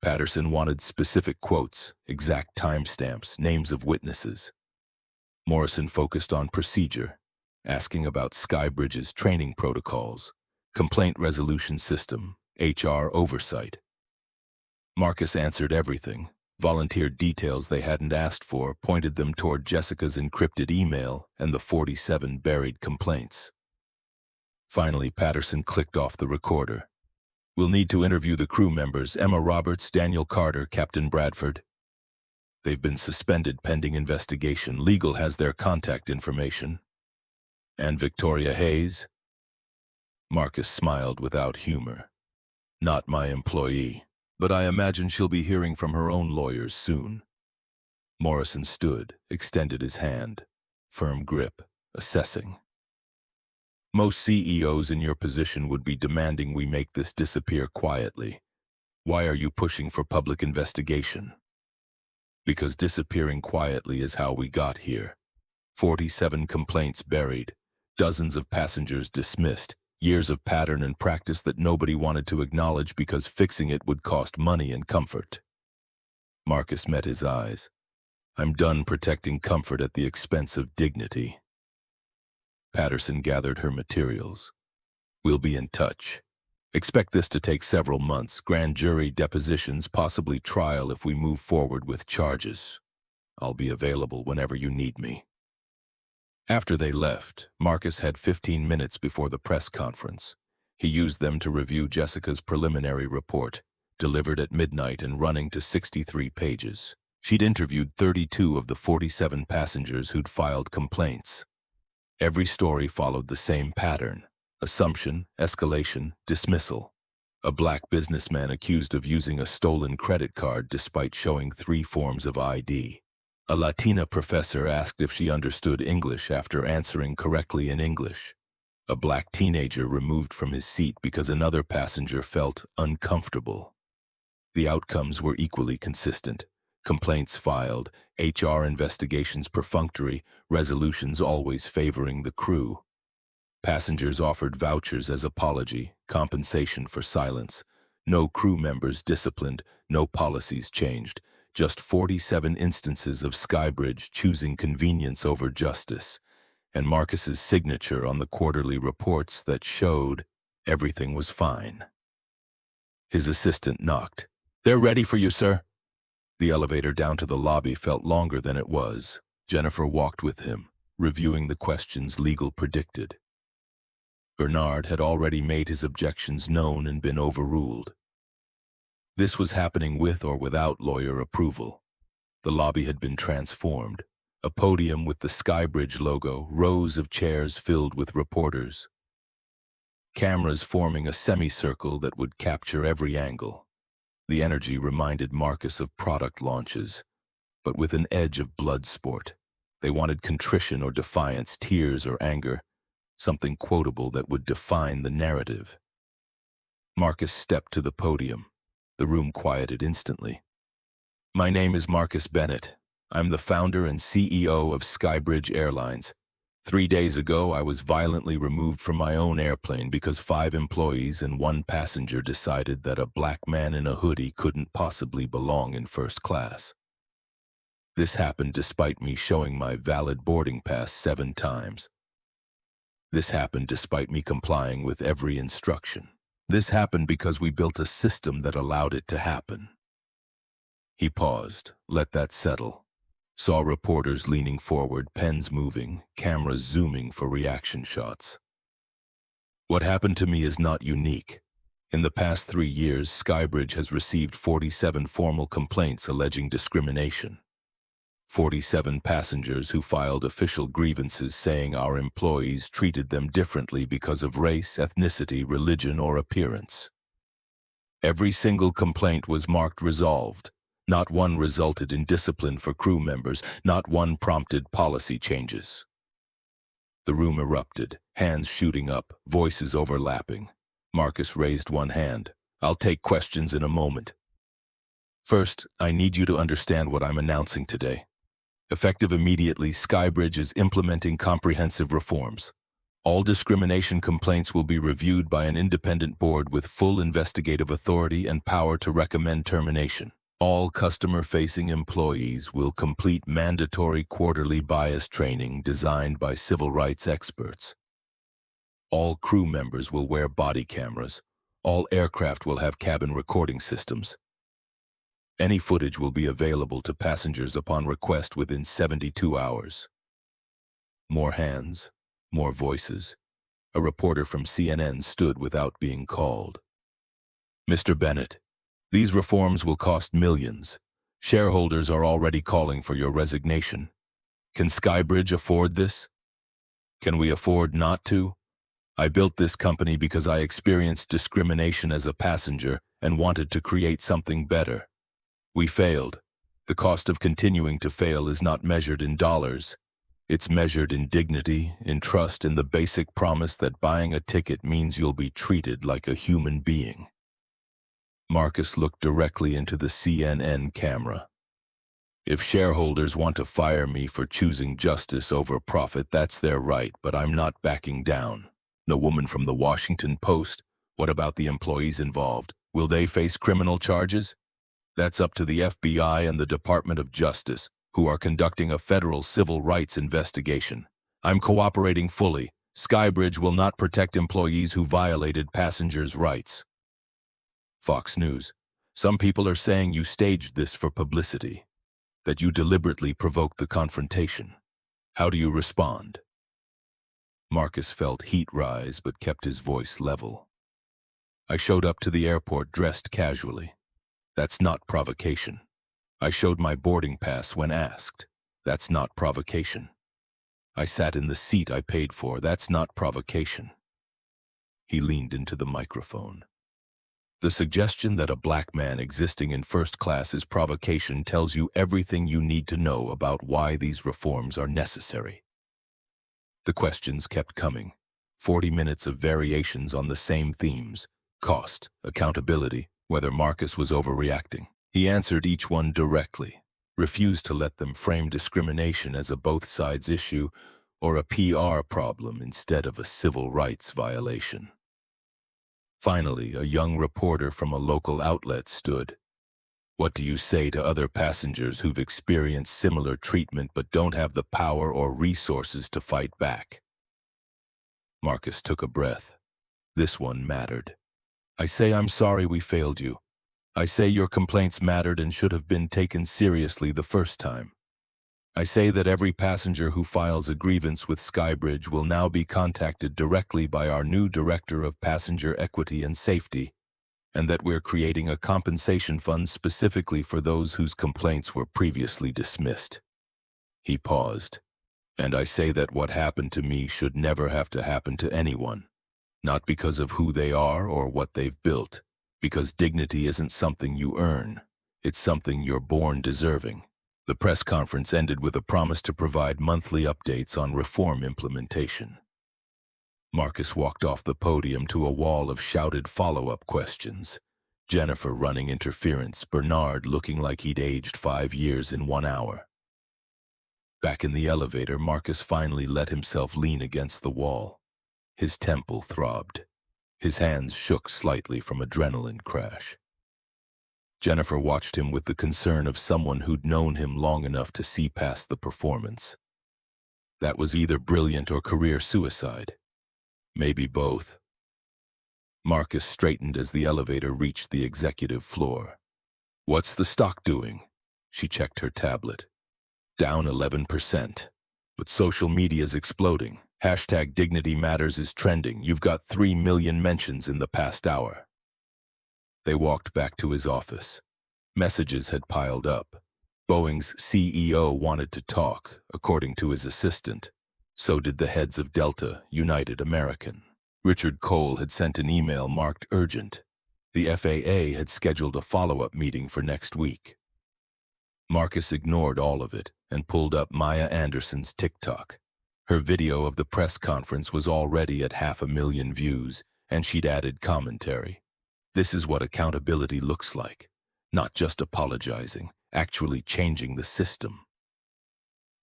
Patterson wanted specific quotes, exact timestamps, names of witnesses. Morrison focused on procedure, asking about Skybridge's training protocols, complaint resolution system, HR oversight. Marcus answered everything, volunteered details they hadn't asked for, pointed them toward Jessica's encrypted email and the 47 buried complaints. Finally, Patterson clicked off the recorder. We'll need to interview the crew members, Emma Roberts, Daniel Carter, Captain Bradford. They've been suspended pending investigation. Legal has their contact information. And Victoria Hayes? Marcus smiled without humor. Not my employee, but I imagine she'll be hearing from her own lawyers soon. Morrison stood, extended his hand. Firm grip, assessing. Most CEOs in your position would be demanding we make this disappear quietly. Why are you pushing for public investigation? Because disappearing quietly is how we got here. 47 complaints buried, dozens of passengers dismissed, years of pattern and practice that nobody wanted to acknowledge because fixing it would cost money and comfort. Marcus met his eyes. I'm done protecting comfort at the expense of dignity. Patterson gathered her materials. We'll be in touch. Expect this to take several months, grand jury depositions, possibly trial if we move forward with charges. I'll be available whenever you need me. After they left, Marcus had 15 minutes before the press conference. He used them to review Jessica's preliminary report, delivered at midnight and running to 63 pages. She'd interviewed 32 of the 47 passengers who'd filed complaints. Every story followed the same pattern: assumption, escalation, dismissal. A black businessman accused of using a stolen credit card despite showing 3 forms of ID. A Latina professor asked if she understood English after answering correctly in English. A black teenager removed from his seat because another passenger felt uncomfortable. The outcomes were equally consistent. Complaints filed, HR investigations perfunctory, resolutions always favoring the crew. Passengers offered vouchers as apology, compensation for silence. No crew members disciplined, no policies changed. Just 47 instances of Skybridge choosing convenience over justice, and Marcus's signature on the quarterly reports that showed everything was fine. His assistant knocked. "They're ready for you, sir." The elevator down to the lobby felt longer than it was. Jennifer walked with him, reviewing the questions legal predicted. Bernard had already made his objections known and been overruled. This was happening with or without lawyer approval. The lobby had been transformed. A podium with the Skybridge logo, rows of chairs filled with reporters. Cameras forming a semicircle that would capture every angle. The energy reminded Marcus of product launches, but with an edge of blood sport. They wanted contrition or defiance, tears or anger, something quotable that would define the narrative. Marcus stepped to the podium. The room quieted instantly. "My name is Marcus Bennett. I'm the founder and CEO of Skybridge Airlines. 3 days ago, I was violently removed from my own airplane because 5 employees and 1 passenger decided that a black man in a hoodie couldn't possibly belong in first class. This happened despite me showing my valid boarding pass 7 times. This happened despite me complying with every instruction. This happened because we built a system that allowed it to happen." He paused, let that settle. Saw reporters leaning forward, pens moving, cameras zooming for reaction shots. "What happened to me is not unique. In the past 3 years, Skybridge has received 47 formal complaints alleging discrimination. 47 passengers who filed official grievances saying our employees treated them differently because of race, ethnicity, religion, or appearance. Every single complaint was marked resolved. Not one resulted in discipline for crew members. Not one prompted policy changes. The room erupted, hands shooting up, voices overlapping. Marcus raised one hand. I'll take questions in a moment. First, I need you to understand what I'm announcing today. Effective immediately, Skybridge is implementing comprehensive reforms. All discrimination complaints will be reviewed by an independent board with full investigative authority and power to recommend termination. All customer-facing employees will complete mandatory quarterly bias training designed by civil rights experts. All crew members will wear body cameras. All aircraft will have cabin recording systems. Any footage will be available to passengers upon request within 72 hours. More hands, more voices. A reporter from CNN stood without being called. Mr. Bennett, these reforms will cost millions. Shareholders are already calling for your resignation. Can Skybridge afford this? Can we afford not to? I built this company because I experienced discrimination as a passenger and wanted to create something better. We failed. The cost of continuing to fail is not measured in dollars. It's measured in dignity, in trust, in the basic promise that buying a ticket means you'll be treated like a human being. Marcus looked directly into the CNN camera. If shareholders want to fire me for choosing justice over profit, that's their right, but I'm not backing down. The woman from the Washington Post, what about the employees involved? Will they face criminal charges? That's up to the FBI and the Department of Justice, who are conducting a federal civil rights investigation. I'm cooperating fully. Skybridge will not protect employees who violated passengers' rights. Fox News. Some people are saying you staged this for publicity, that you deliberately provoked the confrontation. How do you respond? Marcus felt heat rise but kept his voice level. I showed up to the airport dressed casually. That's not provocation. I showed my boarding pass when asked. That's not provocation. I sat in the seat I paid for. That's not provocation. He leaned into the microphone. The suggestion that a black man existing in first class is provocation tells you everything you need to know about why these reforms are necessary. The questions kept coming. 40 minutes of variations on the same themes: cost, accountability, whether Marcus was overreacting. He answered each one directly, refused to let them frame discrimination as a both sides issue or a PR problem instead of a civil rights violation. Finally, a young reporter from a local outlet stood. What do you say to other passengers who've experienced similar treatment but don't have the power or resources to fight back? Marcus took a breath. This one mattered. I say I'm sorry we failed you. I say your complaints mattered and should have been taken seriously the first time. I say that every passenger who files a grievance with Skybridge will now be contacted directly by our new Director of Passenger Equity and Safety, and that we're creating a compensation fund specifically for those whose complaints were previously dismissed. He paused. And I say that what happened to me should never have to happen to anyone, not because of who they are or what they've built, because dignity isn't something you earn, it's something you're born deserving. The press conference ended with a promise to provide monthly updates on reform implementation. Marcus walked off the podium to a wall of shouted follow-up questions. Jennifer running interference, Bernard looking like he'd aged 5 years in 1 hour. Back in the elevator, Marcus finally let himself lean against the wall. His temple throbbed. His hands shook slightly from adrenaline crash. Jennifer watched him with the concern of someone who'd known him long enough to see past the performance. That was either brilliant or career suicide. Maybe both. Marcus straightened as the elevator reached the executive floor. What's the stock doing? She checked her tablet. Down 11%. But social media's exploding. #DignityMatters is trending. You've got 3 million mentions in the past hour. They walked back to his office. Messages had piled up. Boeing's CEO wanted to talk, according to his assistant. So did the heads of Delta, United American. Richard Cole had sent an email marked urgent. The FAA had scheduled a follow-up meeting for next week. Marcus ignored all of it and pulled up Maya Anderson's TikTok. Her video of the press conference was already at 500,000 views, and she'd added commentary. This is what accountability looks like. Not just apologizing, actually changing the system.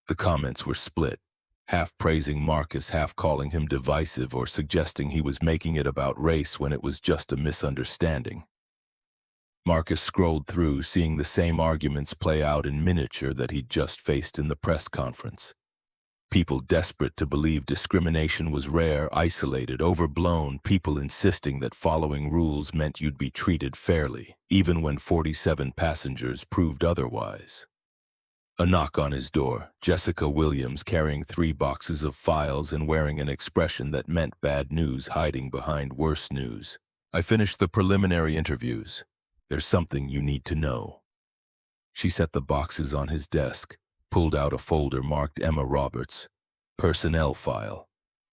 The comments were split, half praising Marcus, half calling him divisive or suggesting he was making it about race when it was just a misunderstanding. Marcus scrolled through, seeing the same arguments play out in miniature that he'd just faced in the press conference. People desperate to believe discrimination was rare, isolated, overblown, people insisting that following rules meant you'd be treated fairly, even when 47 passengers proved otherwise. A knock on his door, Jessica Williams carrying 3 boxes of files and wearing an expression that meant bad news hiding behind worse news. I finished the preliminary interviews. There's something you need to know. She set the boxes on his desk, pulled out a folder marked Emma Roberts, personnel file.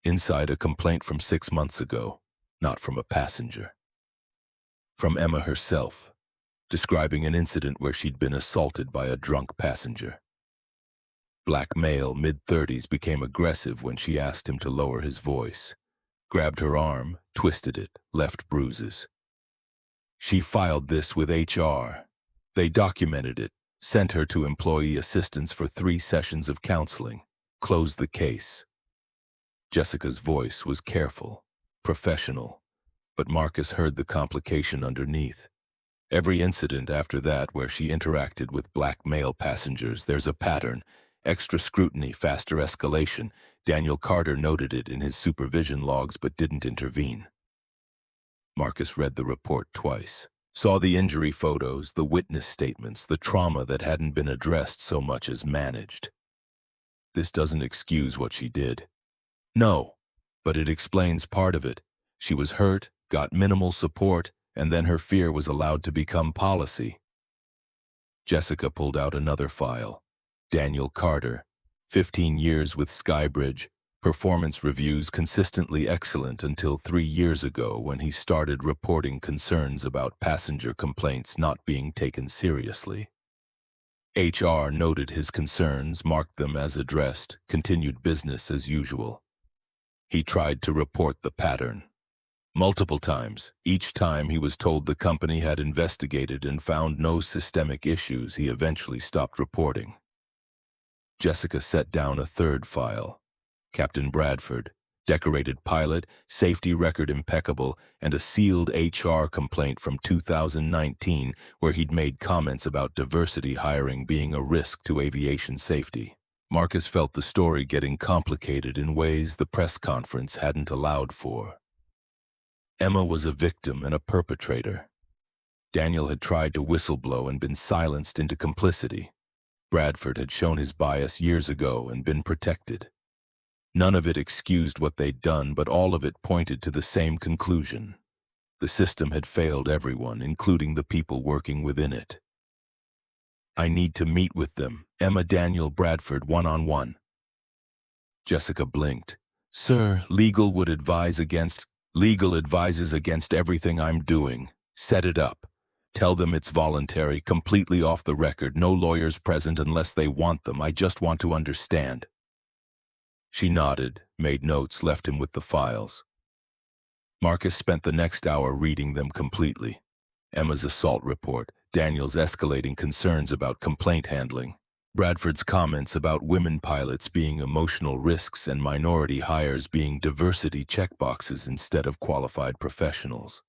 Inside a complaint from 6 months ago, not from a passenger. From Emma herself, describing an incident where she'd been assaulted by a drunk passenger. Black male, mid-30s, became aggressive when she asked him to lower his voice. Grabbed her arm, twisted it, left bruises. She filed this with HR. They documented it, sent her to employee assistance for 3 sessions of counseling, closed the case. Jessica's voice was careful, professional, but Marcus heard the complication underneath. Every incident after that where she interacted with black male passengers, there's a pattern. Extra scrutiny, faster escalation. Daniel Carter noted it in his supervision logs but didn't intervene. Marcus read the report twice, saw the injury photos, the witness statements, the trauma that hadn't been addressed so much as managed. This doesn't excuse what she did. No, but it explains part of it. She was hurt, got minimal support, and then her fear was allowed to become policy. Jessica pulled out another file. Daniel Carter, 15 years with Skybridge, performance reviews consistently excellent until 3 years ago when he started reporting concerns about passenger complaints not being taken seriously. HR noted his concerns, marked them as addressed, continued business as usual. He tried to report the pattern. Multiple times, each time he was told the company had investigated and found no systemic issues, he eventually stopped reporting. Jessica set down a third file. Captain Bradford, decorated pilot, safety record impeccable, and a sealed HR complaint from 2019 where he'd made comments about diversity hiring being a risk to aviation safety. Marcus felt the story getting complicated in ways the press conference hadn't allowed for. Emma was a victim and a perpetrator. Daniel had tried to whistleblow and been silenced into complicity. Bradford had shown his bias years ago and been protected. None of it excused what they'd done, but all of it pointed to the same conclusion. The system had failed everyone, including the people working within it. I need to meet with them. Emma, Daniel, Bradford, one-on-one. Jessica blinked. Sir, legal advises against everything I'm doing. Set it up. Tell them it's voluntary, completely off the record, no lawyers present unless they want them. I just want to understand. She nodded, made notes, left him with the files. Marcus spent the next hour reading them completely. Emma's assault report, Daniel's escalating concerns about complaint handling, Bradford's comments about women pilots being emotional risks and minority hires being diversity checkboxes instead of qualified professionals.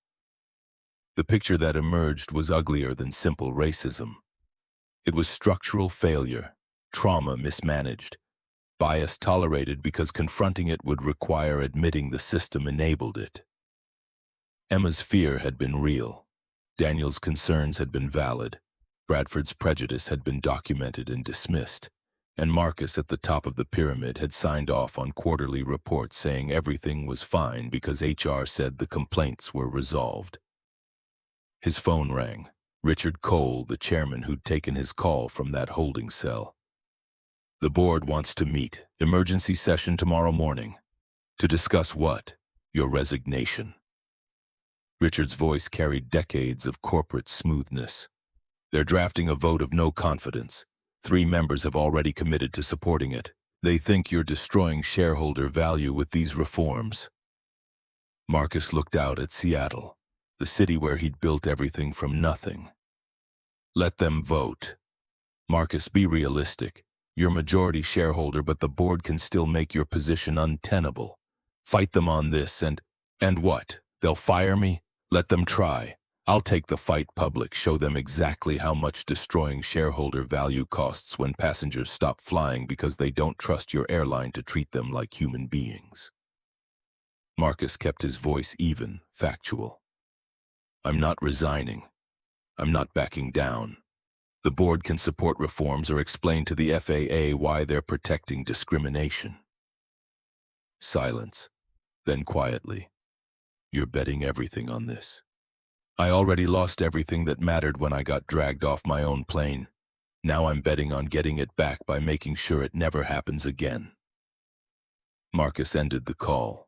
The picture that emerged was uglier than simple racism. It was structural failure, trauma mismanaged, bias tolerated because confronting it would require admitting the system enabled it. Emma's fear had been real. Daniel's concerns had been valid. Bradford's prejudice had been documented and dismissed. And Marcus at the top of the pyramid had signed off on quarterly reports saying everything was fine because HR said the complaints were resolved. His phone rang. Richard Cole, the chairman who'd taken his call from that holding cell. The board wants to meet. Emergency session tomorrow morning. To discuss what? Your resignation. Richard's voice carried decades of corporate smoothness. They're drafting a vote of no confidence. 3 members have already committed to supporting it. They think you're destroying shareholder value with these reforms. Marcus looked out at Seattle, the city where he'd built everything from nothing. Let them vote. Marcus, be realistic. You're majority shareholder, but the board can still make your position untenable. Fight them on this and what? They'll fire me? Let them try. I'll take the fight public, show them exactly how much destroying shareholder value costs when passengers stop flying because they don't trust your airline to treat them like human beings. Marcus kept his voice even, factual. I'm not resigning. I'm not backing down. The board can support reforms or explain to the FAA why they're protecting discrimination. Silence. Then quietly, you're betting everything on this. I already lost everything that mattered when I got dragged off my own plane. Now I'm betting on getting it back by making sure it never happens again. Marcus ended the call.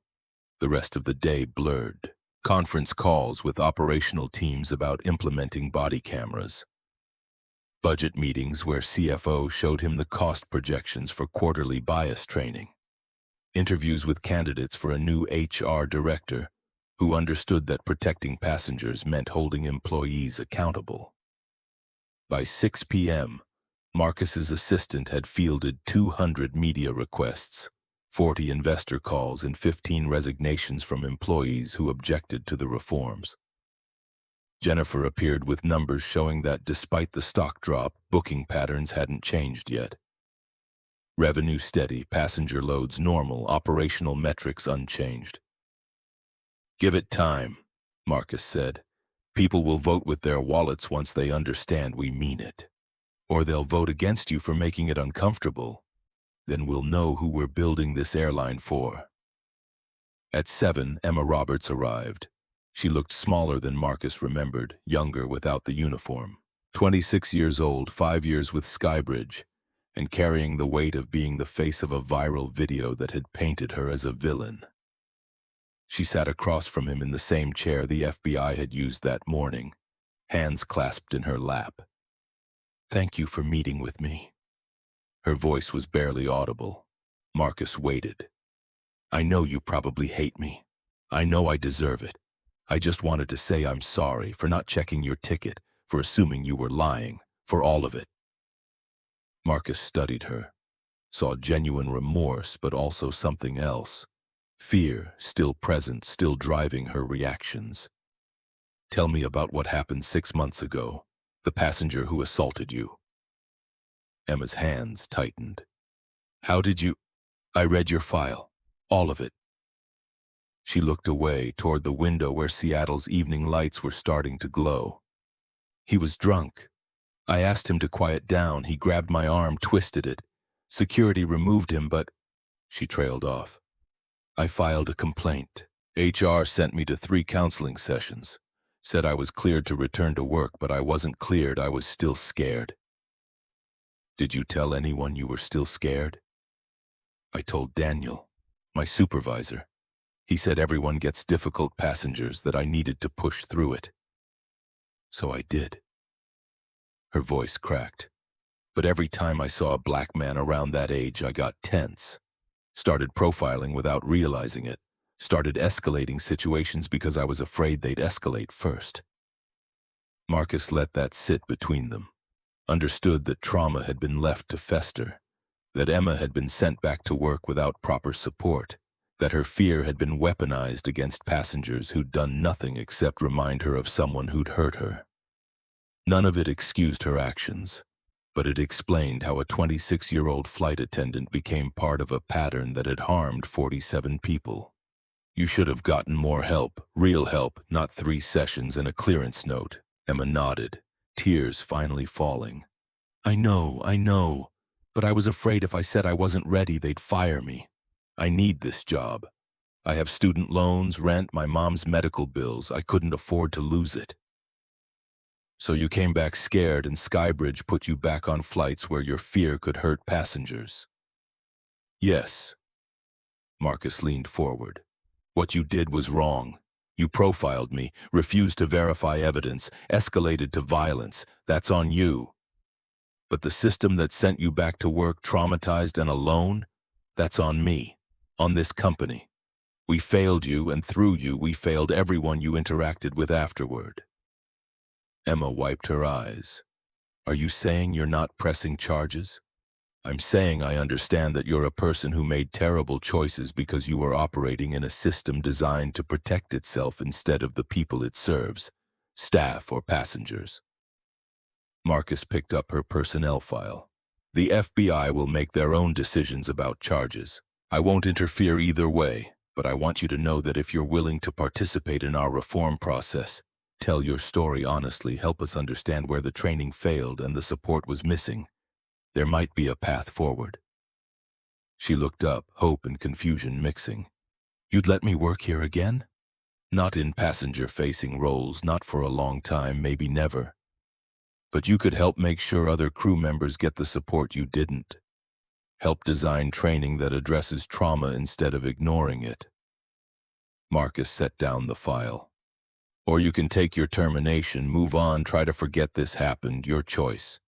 The rest of the day blurred. Conference calls with operational teams about implementing body cameras. Budget meetings where CFO showed him the cost projections for quarterly bias training. Interviews with candidates for a new HR director who understood that protecting passengers meant holding employees accountable. By 6 p.m., Marcus's assistant had fielded 200 media requests, 40 investor calls, and 15 resignations from employees who objected to the reforms. Jennifer appeared with numbers showing that despite the stock drop, booking patterns hadn't changed yet. Revenue steady, passenger loads normal, operational metrics unchanged. Give it time, Marcus said. People will vote with their wallets once they understand we mean it. Or they'll vote against you for making it uncomfortable. Then we'll know who we're building this airline for. At 7, Emma Roberts arrived. She looked smaller than Marcus remembered, younger without the uniform. 26 years old, 5 years with Skybridge, and carrying the weight of being the face of a viral video that had painted her as a villain. She sat across from him in the same chair the FBI had used that morning, hands clasped in her lap. Thank you for meeting with me. Her voice was barely audible. Marcus waited. I know you probably hate me. I know I deserve it. I just wanted to say I'm sorry for not checking your ticket, for assuming you were lying, for all of it. Marcus studied her, saw genuine remorse, but also something else. Fear, still present, still driving her reactions. Tell me about what happened 6 months ago, the passenger who assaulted you. Emma's hands tightened. How did you... I read your file, all of it. She looked away toward the window where Seattle's evening lights were starting to glow. He was drunk. I asked him to quiet down. He grabbed my arm, twisted it. Security removed him, but... She trailed off. I filed a complaint. HR sent me to 3 counseling sessions. Said I was cleared to return to work, but I wasn't cleared. I was still scared. Did you tell anyone you were still scared? I told Daniel, my supervisor. He said everyone gets difficult passengers, that I needed to push through it. So I did. Her voice cracked. But every time I saw a black man around that age, I got tense. Started profiling without realizing it. Started escalating situations because I was afraid they'd escalate first. Marcus let that sit between them. Understood that trauma had been left to fester. That Emma had been sent back to work without proper support. That her fear had been weaponized against passengers who'd done nothing except remind her of someone who'd hurt her. None of it excused her actions, but it explained how a 26-year-old flight attendant became part of a pattern that had harmed 47 people. You should have gotten more help, real help, not 3 sessions and a clearance note. Emma nodded, tears finally falling. I know, but I was afraid if I said I wasn't ready, they'd fire me. I need this job. I have student loans, rent, my mom's medical bills. I couldn't afford to lose it. So you came back scared and Skybridge put you back on flights where your fear could hurt passengers. Yes. Marcus leaned forward. What you did was wrong. You profiled me, refused to verify evidence, escalated to violence. That's on you. But the system that sent you back to work traumatized and alone, that's on me, on this company. We failed you, and through you, we failed everyone you interacted with afterward. Emma wiped her eyes. Are you saying you're not pressing charges? I'm saying I understand that you're a person who made terrible choices because you were operating in a system designed to protect itself instead of the people it serves, staff or passengers. Marcus picked up her personnel file. The FBI will make their own decisions about charges. I won't interfere either way, but I want you to know that if you're willing to participate in our reform process, tell your story honestly, help us understand where the training failed and the support was missing, there might be a path forward. She looked up, hope and confusion mixing. You'd let me work here again? Not in passenger-facing roles, not for a long time, maybe never. But you could help make sure other crew members get the support you didn't. Help design training that addresses trauma instead of ignoring it. Marcus set down the file. Or you can take your termination, move on, try to forget this happened, your choice.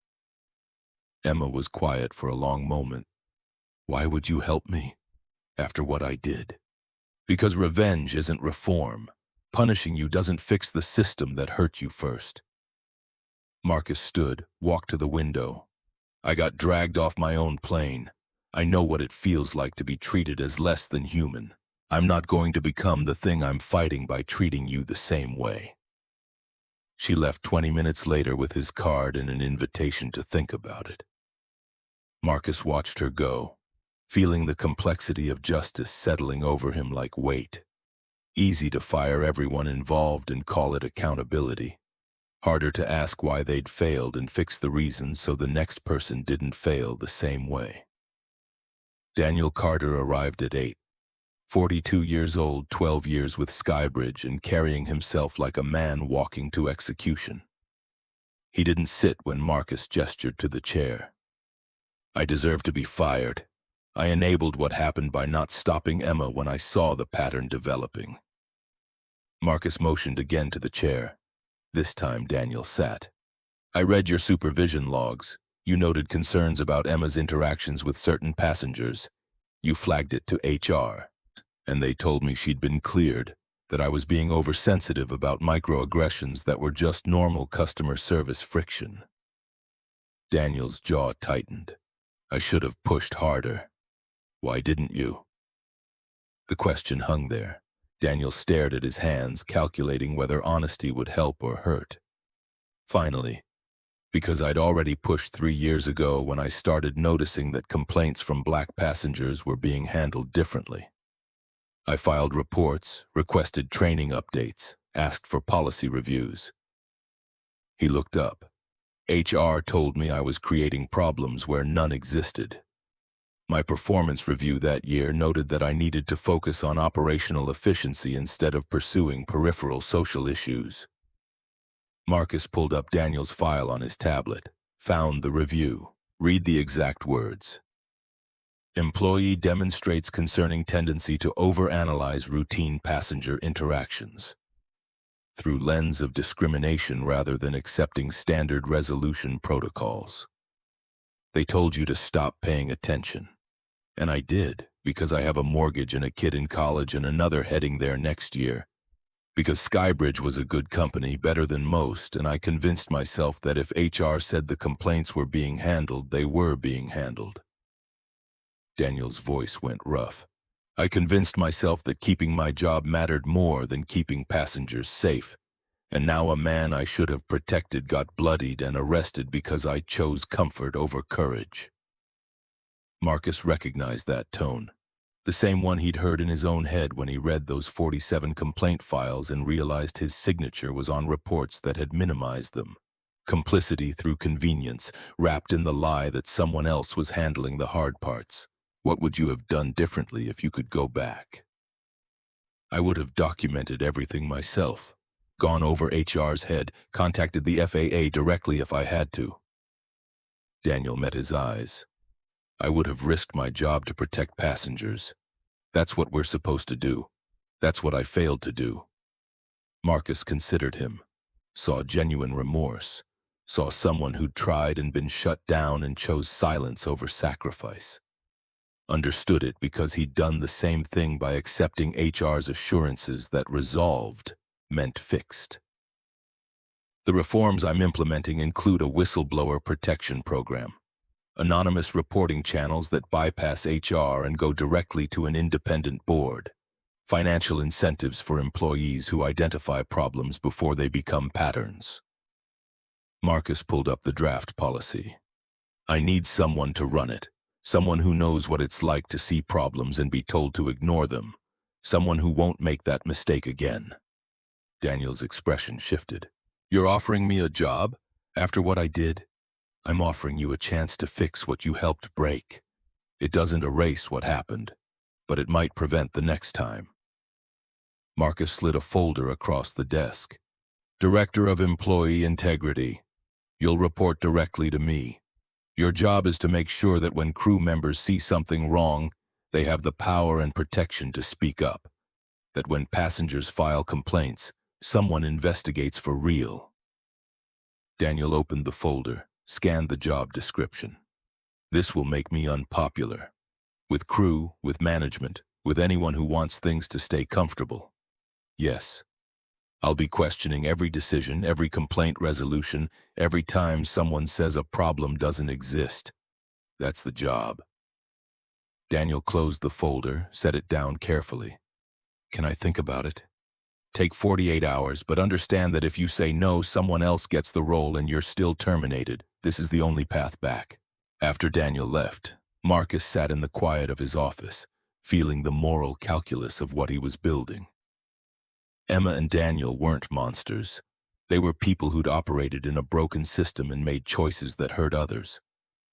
Emma was quiet for a long moment. Why would you help me? After what I did? Because revenge isn't reform. Punishing you doesn't fix the system that hurt you first. Marcus stood, walked to the window. I got dragged off my own plane. I know what it feels like to be treated as less than human. I'm not going to become the thing I'm fighting by treating you the same way. She left 20 minutes later with his card and an invitation to think about it. Marcus watched her go, feeling the complexity of justice settling over him like weight. Easy to fire everyone involved and call it accountability. Harder to ask why they'd failed and fix the reasons so the next person didn't fail the same way. Daniel Carter arrived at 8. 42 years old, 12 years with Skybridge and carrying himself like a man walking to execution. He didn't sit when Marcus gestured to the chair. I deserve to be fired. I enabled what happened by not stopping Emma when I saw the pattern developing. Marcus motioned again to the chair. This time Daniel sat. I read your supervision logs. You noted concerns about Emma's interactions with certain passengers. You flagged it to HR, and they told me she'd been cleared, that I was being oversensitive about microaggressions that were just normal customer service friction. Daniel's jaw tightened. I should have pushed harder. Why didn't you? The question hung there. Daniel stared at his hands, calculating whether honesty would help or hurt. Finally, because I'd already pushed 3 years ago when I started noticing that complaints from black passengers were being handled differently. I filed reports, requested training updates, asked for policy reviews. He looked up. HR told me I was creating problems where none existed. My performance review that year noted that I needed to focus on operational efficiency instead of pursuing peripheral social issues. Marcus pulled up Daniel's file on his tablet, found the review. Read the exact words. Employee demonstrates concerning tendency to overanalyze routine passenger interactions through lens of discrimination rather than accepting standard resolution protocols. They told you to stop paying attention. And I did, because I have a mortgage and a kid in college and another heading there next year. Because Skybridge was a good company, better than most, and I convinced myself that if HR said the complaints were being handled, they were being handled. Daniel's voice went rough. I convinced myself that keeping my job mattered more than keeping passengers safe. And now a man I should have protected got bloodied and arrested because I chose comfort over courage. Marcus recognized that tone, the same one he'd heard in his own head when he read those 47 complaint files and realized his signature was on reports that had minimized them. Complicity through convenience, wrapped in the lie that someone else was handling the hard parts. What would you have done differently if you could go back? I would have documented everything myself. Gone over HR's head, contacted the FAA directly if I had to. Daniel met his eyes. I would have risked my job to protect passengers. That's what we're supposed to do. That's what I failed to do. Marcus considered him, saw genuine remorse, saw someone who'd tried and been shut down and chose silence over sacrifice. Understood it because he'd done the same thing by accepting HR's assurances that resolved meant fixed. The reforms I'm implementing include a whistleblower protection program, anonymous reporting channels that bypass HR and go directly to an independent board, financial incentives for employees who identify problems before they become patterns. Marcus pulled up the draft policy. I need someone to run it, someone who knows what it's like to see problems and be told to ignore them, someone who won't make that mistake again. Daniel's expression shifted. You're offering me a job? After what I did? I'm offering you a chance to fix what you helped break. It doesn't erase what happened, but it might prevent the next time. Marcus slid a folder across the desk. Director of Employee Integrity. You'll report directly to me. Your job is to make sure that when crew members see something wrong, they have the power and protection to speak up. That when passengers file complaints, someone investigates for real. Daniel opened the folder, scanned the job description. This will make me unpopular. With crew, with management, with anyone who wants things to stay comfortable. Yes. I'll be questioning every decision, every complaint resolution, every time someone says a problem doesn't exist. That's the job. Daniel closed the folder, set it down carefully. Can I think about it? Take 48 hours, but understand that if you say no, someone else gets the role and you're still terminated. This is the only path back. After Daniel left, Marcus sat in the quiet of his office, feeling the moral calculus of what he was building. Emma and Daniel weren't monsters. They were people who'd operated in a broken system and made choices that hurt others.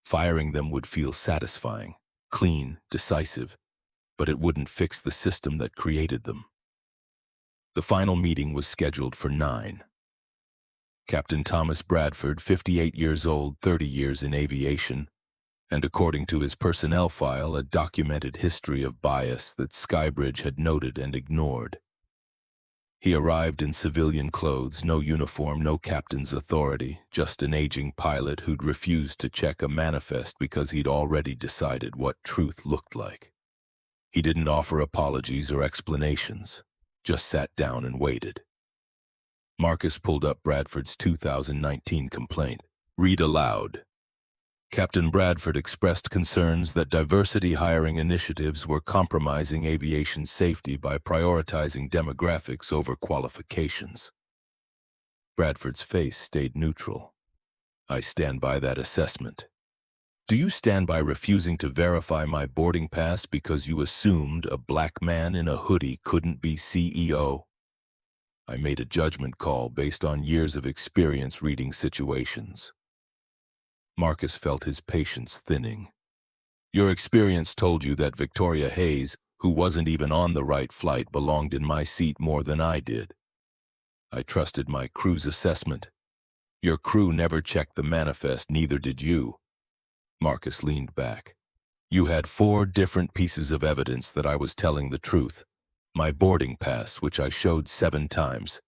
Firing them would feel satisfying, clean, decisive, but it wouldn't fix the system that created them. The final meeting was scheduled for 9. Captain Thomas Bradford, 58 years old, 30 years in aviation, and according to his personnel file, a documented history of bias that Skybridge had noted and ignored. He arrived in civilian clothes, no uniform, no captain's authority, just an aging pilot who'd refused to check a manifest because he'd already decided what truth looked like. He didn't offer apologies or explanations, just sat down and waited. Marcus pulled up Bradford's 2019 complaint. Read aloud. Captain Bradford expressed concerns that diversity hiring initiatives were compromising aviation safety by prioritizing demographics over qualifications. Bradford's face stayed neutral. I stand by that assessment. Do you stand by refusing to verify my boarding pass because you assumed a black man in a hoodie couldn't be CEO? I made a judgment call based on years of experience reading situations. Marcus felt his patience thinning. Your experience told you that Victoria Hayes, who wasn't even on the right flight, belonged in my seat more than I did. I trusted my crew's assessment. Your crew never checked the manifest, neither did you. Marcus leaned back. You had 4 different pieces of evidence that I was telling the truth. My boarding pass, which I showed 7 times.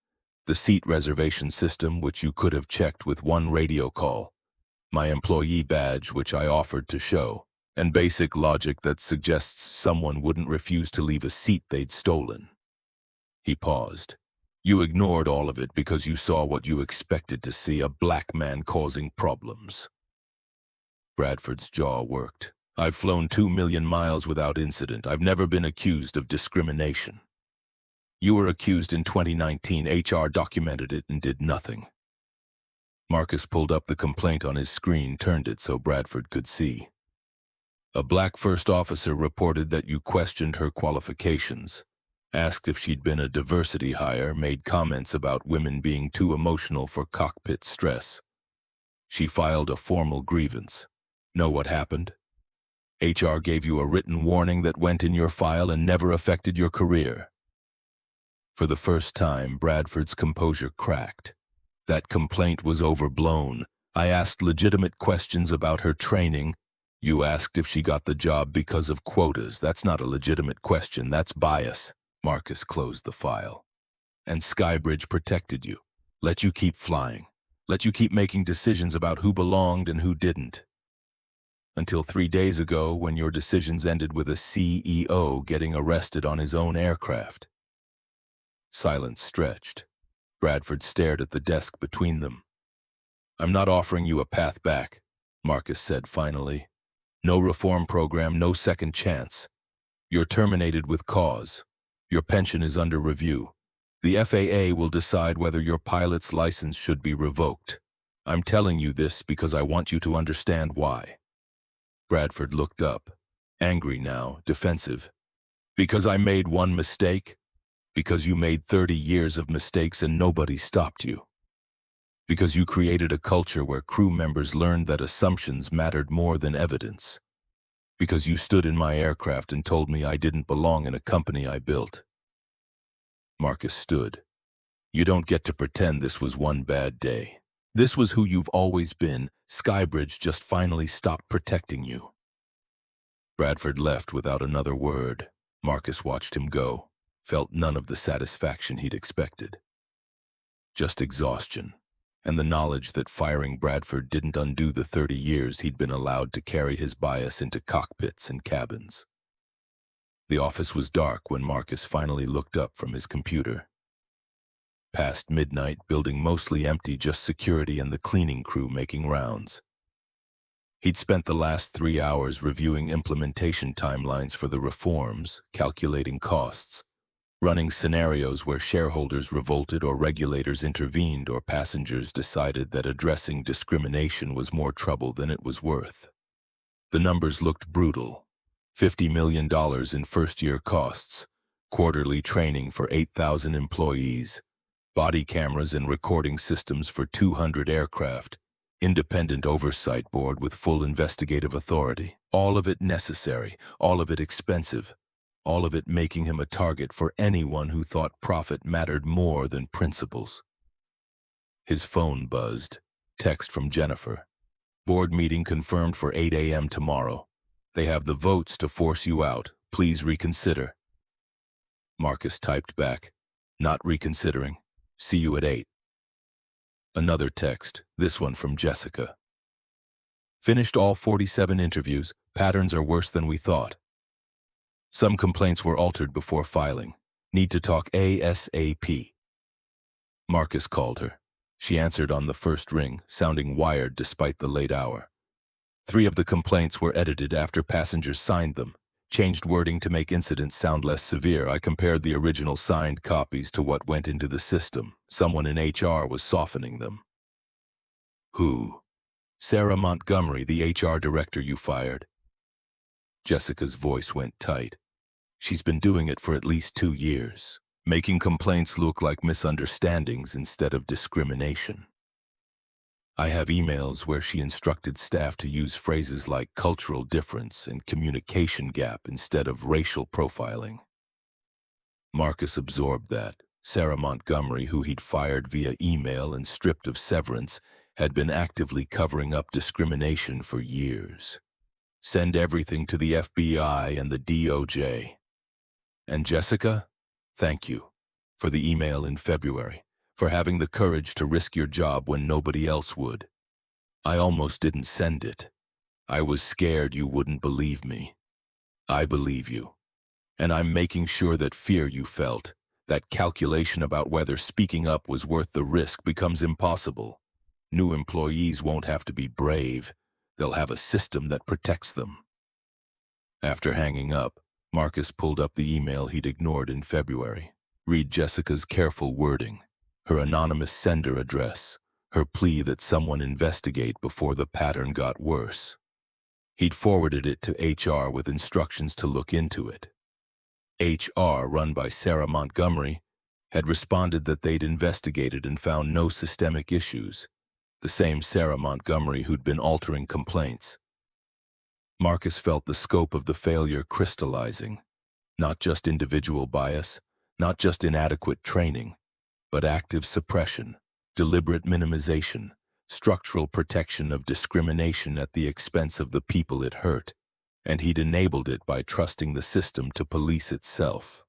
The seat reservation system, which you could have checked with 1 radio call. My employee badge, which I offered to show. And basic logic that suggests someone wouldn't refuse to leave a seat they'd stolen. He paused. You ignored all of it because you saw what you expected to see, a black man causing problems. Bradford's jaw worked. I've flown 2 million miles without incident. I've never been accused of discrimination. You were accused in 2019. HR documented it and did nothing. Marcus pulled up the complaint on his screen, turned it so Bradford could see. A black first officer reported that you questioned her qualifications, asked if she'd been a diversity hire, made comments about women being too emotional for cockpit stress. She filed a formal grievance. Know what happened? HR gave you a written warning that went in your file and never affected your career. For the first time, Bradford's composure cracked. That complaint was overblown. I asked legitimate questions about her training. You asked if she got the job because of quotas. That's not a legitimate question, that's bias. Marcus closed the file. And Skybridge protected you. Let you keep flying. Let you keep making decisions about who belonged and who didn't. Until 3 days ago, when your decisions ended with a CEO getting arrested on his own aircraft. Silence stretched. Bradford stared at the desk between them. I'm not offering you a path back, Marcus said finally. No reform program, no second chance. You're terminated with cause. Your pension is under review. The FAA will decide whether your pilot's license should be revoked. I'm telling you this because I want you to understand why. Bradford looked up, angry now, defensive. Because I made one mistake? Because you made 30 years of mistakes and nobody stopped you. Because you created a culture where crew members learned that assumptions mattered more than evidence. Because you stood in my aircraft and told me I didn't belong in a company I built. Marcus stood. You don't get to pretend this was one bad day. This was who you've always been. Skybridge just finally stopped protecting you. Bradford left without another word. Marcus watched him go, felt none of the satisfaction he'd expected. Just exhaustion, and the knowledge that firing Bradford didn't undo the 30 years he'd been allowed to carry his bias into cockpits and cabins. The office was dark when Marcus finally looked up from his computer. Past midnight, building mostly empty, just security and the cleaning crew making rounds. He'd spent the last 3 hours reviewing implementation timelines for the reforms, calculating costs, running scenarios where shareholders revolted or regulators intervened or passengers decided that addressing discrimination was more trouble than it was worth. The numbers looked brutal. $50 million in first-year costs, quarterly training for 8,000 employees, body cameras and recording systems for 200 aircraft, independent oversight board with full investigative authority. All of it necessary, all of it expensive, all of it making him a target for anyone who thought profit mattered more than principles. His phone buzzed. Text from Jennifer. Board meeting confirmed for 8 a.m. tomorrow. They have the votes to force you out. Please reconsider. Marcus typed back. Not reconsidering. See you at 8. Another text, this one from Jessica. Finished all 47 interviews. Patterns are worse than we thought. Some complaints were altered before filing. Need to talk ASAP. Marcus called her. She answered on the first ring, sounding wired despite the late hour. 3 of the complaints were edited after passengers signed them. Changed wording to make incidents sound less severe. I compared the original signed copies to what went into the system. Someone in HR was softening them. Who? Sarah Montgomery, the HR director you fired. Jessica's voice went tight. She's been doing it for at least 2 years, making complaints look like misunderstandings instead of discrimination. I have emails where she instructed staff to use phrases like cultural difference and communication gap instead of racial profiling. Marcus absorbed that. Sarah Montgomery, who he'd fired via email and stripped of severance, had been actively covering up discrimination for years. Send everything to the FBI and the DOJ. And Jessica, thank you for the email in February. For having the courage to risk your job when nobody else would. I almost didn't send it. I was scared you wouldn't believe me. I believe you. And I'm making sure that fear you felt, that calculation about whether speaking up was worth the risk becomes impossible. New employees won't have to be brave. They'll have a system that protects them. After hanging up, Marcus pulled up the email he'd ignored in February. Read Jessica's careful wording. Her anonymous sender address, her plea that someone investigate before the pattern got worse. He'd forwarded it to HR with instructions to look into it. HR, run by Sarah Montgomery, had responded that they'd investigated and found no systemic issues, the same Sarah Montgomery who'd been altering complaints. Marcus felt the scope of the failure crystallizing, not just individual bias, Not just inadequate training, but active suppression, deliberate minimization, structural protection of discrimination at the expense of the people it hurt, and he'd enabled it by trusting the system to police itself.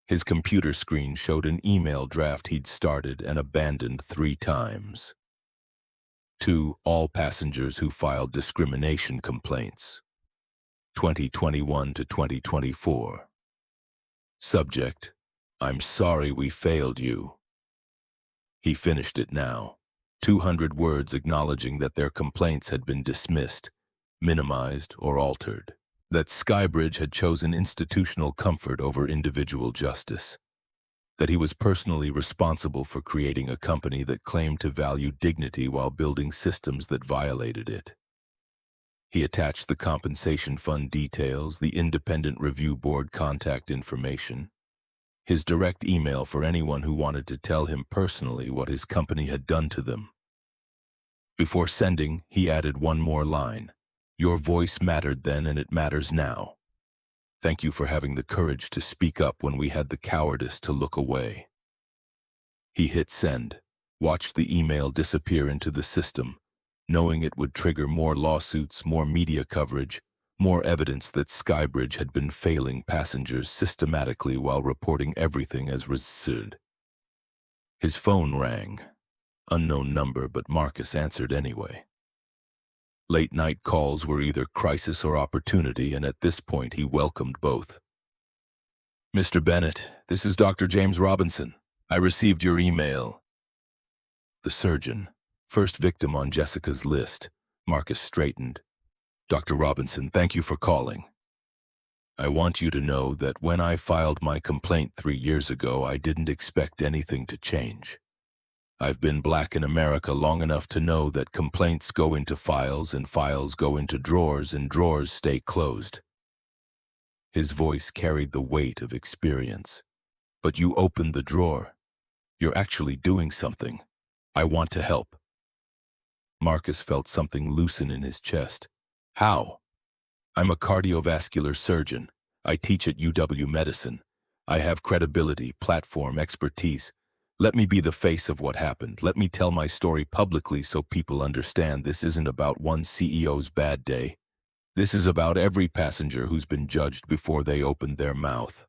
His computer screen showed an email draft he'd started and abandoned 3 times. To all passengers who filed discrimination complaints. 2021 to 2024. Subject: I'm sorry we failed you. He finished it now. 200 words acknowledging that their complaints had been dismissed, minimized, or altered. That Skybridge had chosen institutional comfort over individual justice. That he was personally responsible for creating a company that claimed to value dignity while building systems that violated it. He attached the compensation fund details, the independent review board contact information, his direct email for anyone who wanted to tell him personally what his company had done to them. Before sending, he added one more line. Your voice mattered then and it matters now. Thank you for having the courage to speak up when we had the cowardice to look away. He hit send, watched the email disappear into the system, knowing it would trigger more lawsuits, more media coverage, more evidence that Skybridge had been failing passengers systematically while reporting everything as resumed. His phone rang. Unknown number, but Marcus answered anyway. Late-night calls were either crisis or opportunity, and at this point he welcomed both. Mr. Bennett, this is Dr. James Robinson. I received your email. The surgeon, first victim on Jessica's list. Marcus straightened. Dr. Robinson, thank you for calling. I want you to know that when I filed my complaint 3 years ago, I didn't expect anything to change. I've been Black in America long enough to know that complaints go into files and files go into drawers and drawers stay closed. His voice carried the weight of experience. But you opened the drawer. You're actually doing something. I want to help. Marcus felt something loosen in his chest. How? I'm a cardiovascular surgeon. I teach at UW Medicine. I have credibility, platform, expertise. Let me be the face of what happened. Let me tell my story publicly so people understand this isn't about one CEO's bad day. This is about every passenger who's been judged before they opened their mouth.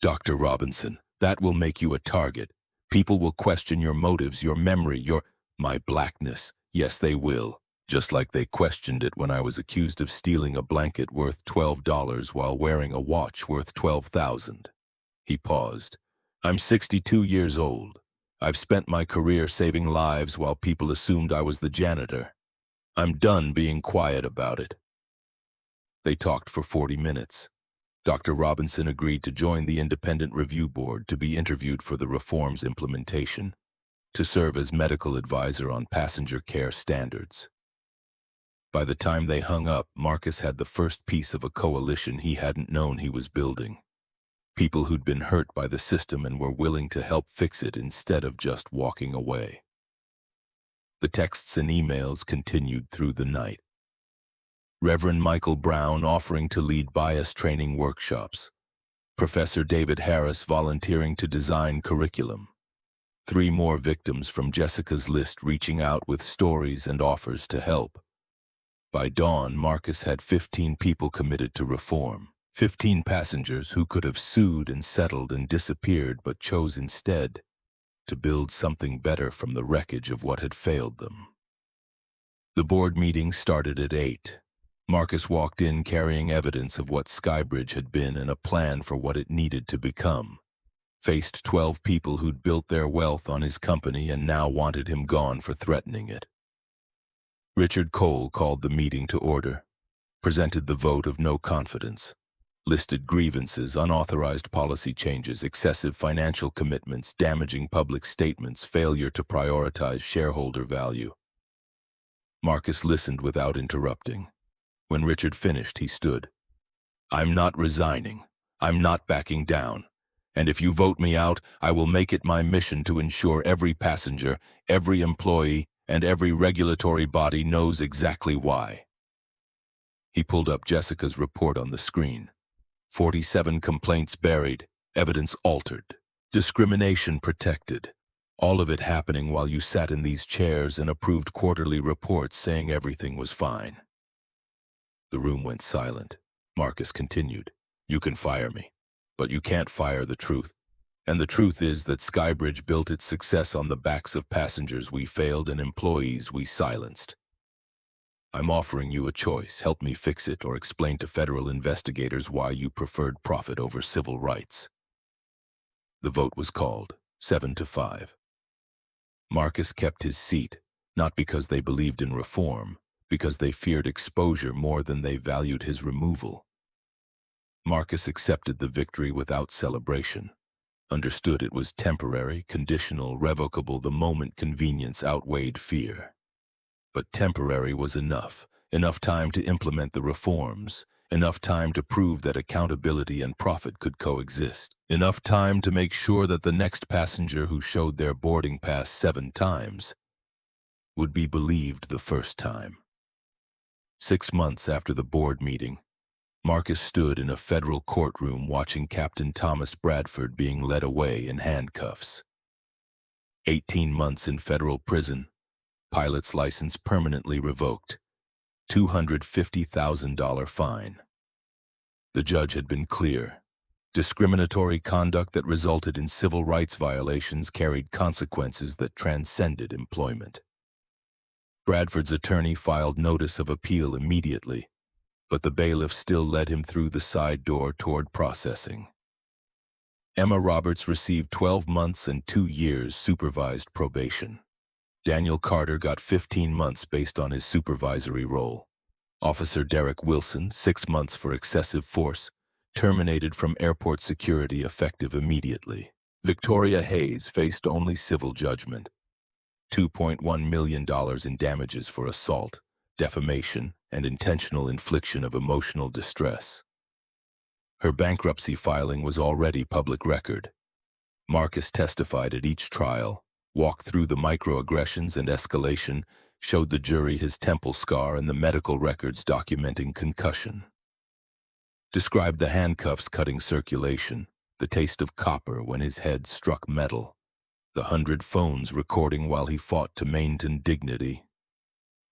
Dr. Robinson, that will make you a target. People will question your motives, your memory, my blackness. Yes, they will. Just like they questioned it when I was accused of stealing a blanket worth $12 while wearing a watch worth $12,000. He paused. I'm 62 years old. I've spent my career saving lives while people assumed I was the janitor. I'm done being quiet about it. They talked for 40 minutes. Dr. Robinson agreed to join the independent review board to be interviewed for the reform's implementation, to serve as medical advisor on passenger care standards. By the time they hung up, Marcus had the first piece of a coalition he hadn't known he was building. People who'd been hurt by the system and were willing to help fix it instead of just walking away. The texts and emails continued through the night. Reverend Michael Brown offering to lead bias training workshops. Professor David Harris volunteering to design curriculum. 3 more victims from Jessica's list reaching out with stories and offers to help. By dawn, Marcus had 15 people committed to reform. 15 passengers who could have sued and settled and disappeared but chose instead to build something better from the wreckage of what had failed them. The board meeting started at 8. Marcus walked in carrying evidence of what Skybridge had been and a plan for what it needed to become. Faced 12 people who'd built their wealth on his company and now wanted him gone for threatening it. Richard Cole called the meeting to order, presented the vote of no confidence. Listed grievances, unauthorized policy changes, excessive financial commitments, damaging public statements, failure to prioritize shareholder value. Marcus listened without interrupting. When Richard finished, he stood. I'm not resigning. I'm not backing down. And if you vote me out, I will make it my mission to ensure every passenger, every employee, and every regulatory body knows exactly why. He pulled up Jessica's report on the screen. 47 complaints buried, Evidence altered. Discrimination protected. All of it happening while you sat in these chairs and approved quarterly reports saying everything was fine. The room went silent. Marcus continued. You can fire me, but you can't fire the truth. And the truth is that Skybridge built its success on the backs of passengers we failed and employees we silenced. I'm offering you a choice. Help me fix it or explain to federal investigators why you preferred profit over civil rights. The vote was called, 7-5. Marcus kept his seat, not because they believed in reform, because they feared exposure more than they valued his removal. Marcus accepted the victory without celebration, understood it was temporary, conditional, revocable the moment convenience outweighed fear. But temporary was enough time to implement the reforms, enough time to prove that accountability and profit could coexist, enough time to make sure that the next passenger who showed their boarding pass 7 times would be believed the first time. 6 months after the board meeting, Marcus stood in a federal courtroom watching Captain Thomas Bradford being led away in handcuffs. 18 months in federal prison, pilot's license permanently revoked, $250,000 fine. The judge had been clear. Discriminatory conduct that resulted in civil rights violations carried consequences that transcended employment. Bradford's attorney filed notice of appeal immediately, but the bailiff still led him through the side door toward processing. Emma Roberts received 12 months and 2 years supervised probation. Daniel Carter got 15 months based on his supervisory role. Officer Derek Wilson, 6 months for excessive force, terminated from airport security effective immediately. Victoria Hayes faced only civil judgment. $2.1 million in damages for assault, defamation, and intentional infliction of emotional distress. Her bankruptcy filing was already public record. Marcus testified at each trial, walked through the microaggressions and escalation, showed the jury his temple scar and the medical records documenting concussion. Described the handcuffs cutting circulation, the taste of copper when his head struck metal, the 100 phones recording while he fought to maintain dignity.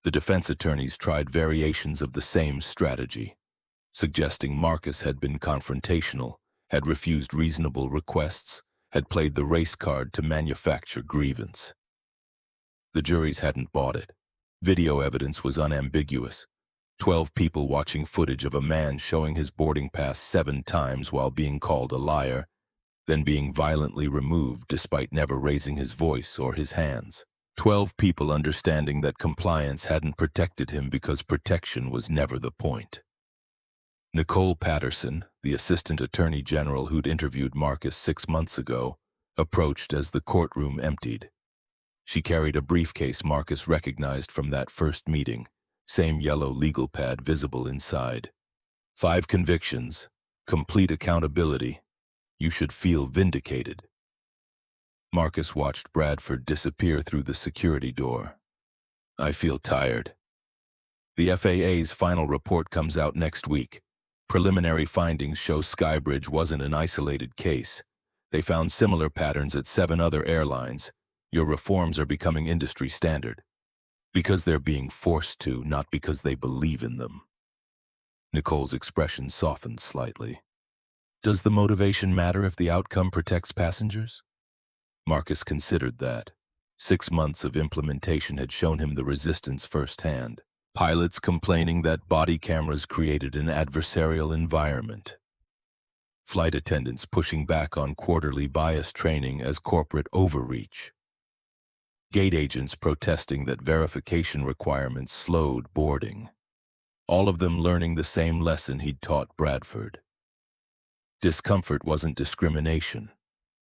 The defense attorneys tried variations of the same strategy, suggesting Marcus had been confrontational, had refused reasonable requests, had played the race card to manufacture grievance. The juries hadn't bought it. Video evidence was unambiguous. 12 people watching footage of a man showing his boarding pass 7 times while being called a liar, then being violently removed despite never raising his voice or his hands. 12 people understanding that compliance hadn't protected him because protection was never the point. Nicole Patterson, the assistant attorney general who'd interviewed Marcus 6 months ago, approached as the courtroom emptied. She carried a briefcase Marcus recognized from that first meeting, same yellow legal pad visible inside. 5 convictions, complete accountability. You should feel vindicated. Marcus watched Bradford disappear through the security door. I feel tired. The FAA's final report comes out next week. Preliminary findings show Skybridge wasn't an isolated case. They found similar patterns at 7 other airlines. Your reforms are becoming industry standard. Because they're being forced to, not because they believe in them. Nicole's expression softened slightly. Does the motivation matter if the outcome protects passengers? Marcus considered that. 6 months of implementation had shown him the resistance firsthand. Pilots complaining that body cameras created an adversarial environment. Flight attendants pushing back on quarterly bias training as corporate overreach. Gate agents protesting that verification requirements slowed boarding. All of them learning the same lesson he'd taught Bradford. Discomfort wasn't discrimination,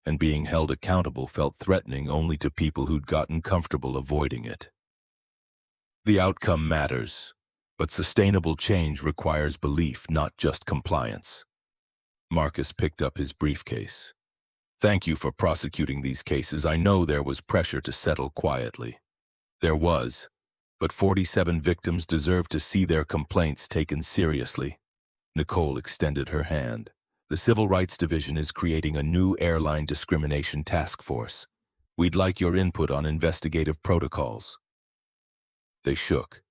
and being held accountable felt threatening only to people who'd gotten comfortable avoiding it. The outcome matters, but sustainable change requires belief, not just compliance. Marcus picked up his briefcase. Thank you for prosecuting these cases. I know there was pressure to settle quietly. There was, but 47 victims deserve to see their complaints taken seriously. Nicole extended her hand. The Civil Rights Division is creating a new airline discrimination task force. We'd like your input on investigative protocols." They shook.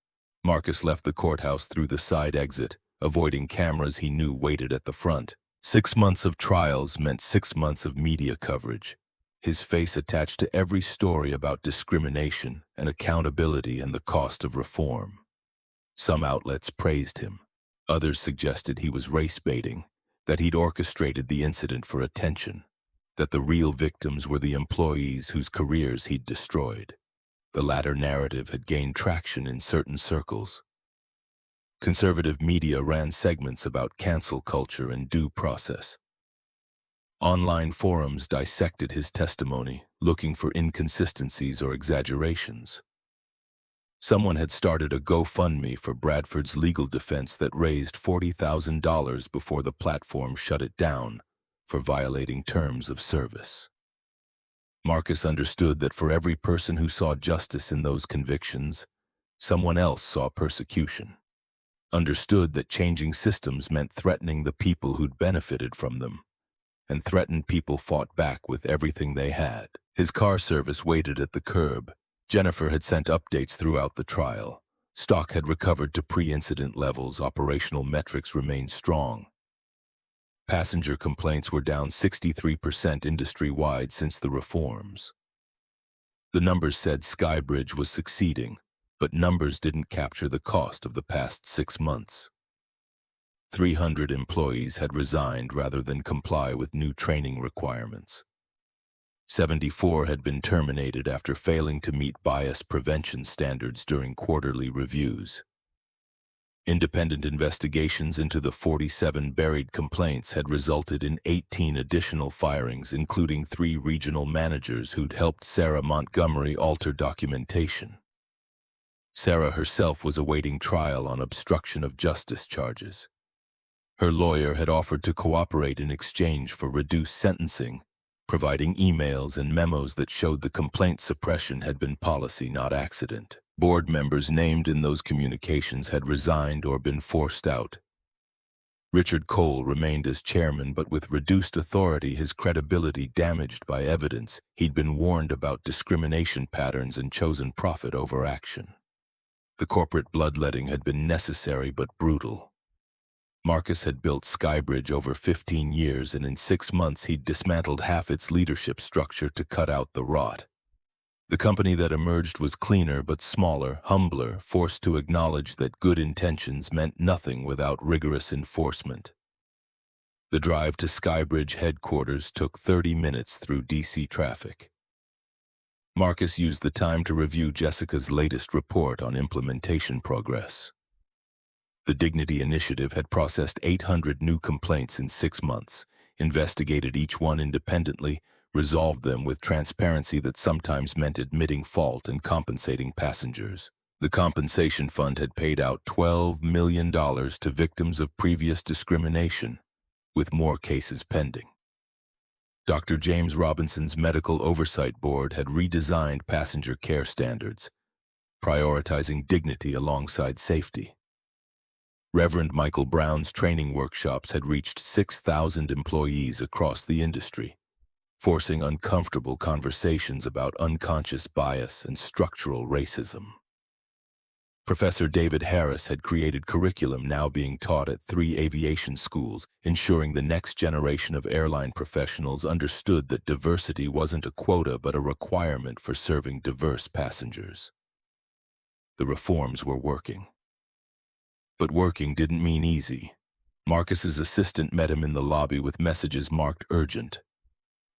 Marcus left the courthouse through the side exit, avoiding cameras he knew waited at the front. 6 months of trials meant 6 months of media coverage. His face attached to every story about discrimination and accountability and the cost of reform. Some outlets praised him. Others suggested he was race-baiting, that he'd orchestrated the incident for attention, that the real victims were the employees whose careers he'd destroyed. The latter narrative had gained traction in certain circles. Conservative media ran segments about cancel culture and due process. Online forums dissected his testimony, looking for inconsistencies or exaggerations. Someone had started a GoFundMe for Bradford's legal defense that raised $40,000 before the platform shut it down for violating terms of service. Marcus understood that for every person who saw justice in those convictions, someone else saw persecution. Understood that changing systems meant threatening the people who'd benefited from them, and threatened people fought back with everything they had. His car service waited at the curb. Jennifer had sent updates throughout the trial. Stock had recovered to pre-incident levels. Operational metrics remained strong. Passenger complaints were down 63% industry-wide since the reforms. The numbers said Skybridge was succeeding, but numbers didn't capture the cost of the past 6 months. 300 employees had resigned rather than comply with new training requirements. 74 had been terminated after failing to meet bias prevention standards during quarterly reviews. Independent investigations into the 47 buried complaints had resulted in 18 additional firings, including 3 regional managers who'd helped Sarah Montgomery alter documentation. Sarah herself was awaiting trial on obstruction of justice charges. Her lawyer had offered to cooperate in exchange for reduced sentencing, providing emails and memos that showed the complaint suppression had been policy, not accident. Board members named in those communications had resigned or been forced out. Richard Cole remained as chairman, but with reduced authority, his credibility damaged by evidence. He'd been warned about discrimination patterns and chosen profit over action. The corporate bloodletting had been necessary but brutal. Marcus had built Skybridge over 15 years, and in 6 months he'd dismantled half its leadership structure to cut out the rot. The company that emerged was cleaner but smaller, humbler, forced to acknowledge that good intentions meant nothing without rigorous enforcement. The drive to Skybridge headquarters took 30 minutes through DC traffic. Marcus used the time to review Jessica's latest report on implementation progress. The Dignity Initiative had processed 800 new complaints in 6 months, investigated each one independently, resolved them with transparency that sometimes meant admitting fault and compensating passengers. The compensation fund had paid out $12 million to victims of previous discrimination, with more cases pending. Dr. James Robinson's Medical Oversight Board had redesigned passenger care standards, prioritizing dignity alongside safety. Reverend Michael Brown's training workshops had reached 6,000 employees across the industry, forcing uncomfortable conversations about unconscious bias and structural racism. Professor David Harris had created curriculum now being taught at 3 aviation schools, ensuring the next generation of airline professionals understood that diversity wasn't a quota but a requirement for serving diverse passengers. The reforms were working. But working didn't mean easy. Marcus's assistant met him in the lobby with messages marked urgent.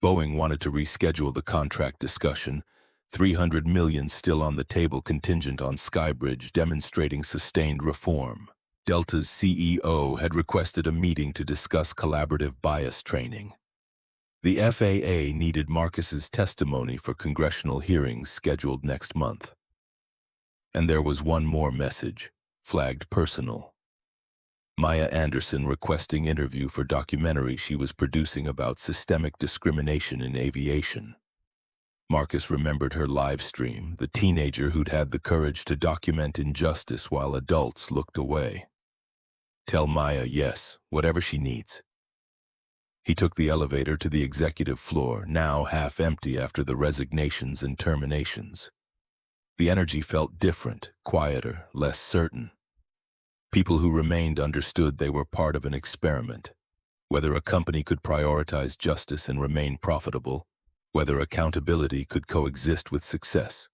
Boeing wanted to reschedule the contract discussion, $300 million still on the table contingent on Skybridge demonstrating sustained reform. Delta's CEO had requested a meeting to discuss collaborative bias training. The FAA needed Marcus's testimony for congressional hearings scheduled next month. And there was one more message, flagged personal. Maya Anderson requesting interview for documentary she was producing about systemic discrimination in aviation. Marcus remembered her live stream, the teenager who'd had the courage to document injustice while adults looked away. Tell Maya yes, whatever she needs. He took the elevator to the executive floor, now half empty after the resignations and terminations. The energy felt different, quieter, less certain. People who remained understood they were part of an experiment. Whether a company could prioritize justice and remain profitable, whether accountability could coexist with success.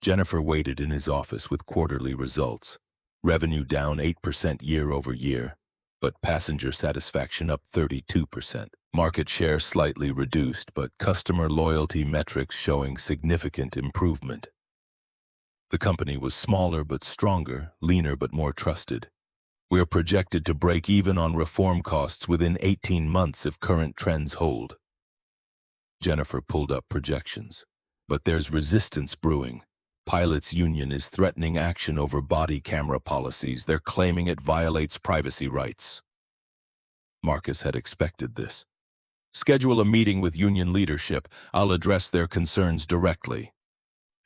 Jennifer waited in his office with quarterly results. Revenue down 8% year-over-year, but passenger satisfaction up 32%. Market share slightly reduced, but customer loyalty metrics showing significant improvement. The company was smaller but stronger, leaner but more trusted. We're projected to break even on reform costs within 18 months if current trends hold. Jennifer pulled up projections. But there's resistance brewing. Pilots' union is threatening action over body camera policies. They're claiming it violates privacy rights. Marcus had expected this. Schedule a meeting with union leadership. I'll address their concerns directly.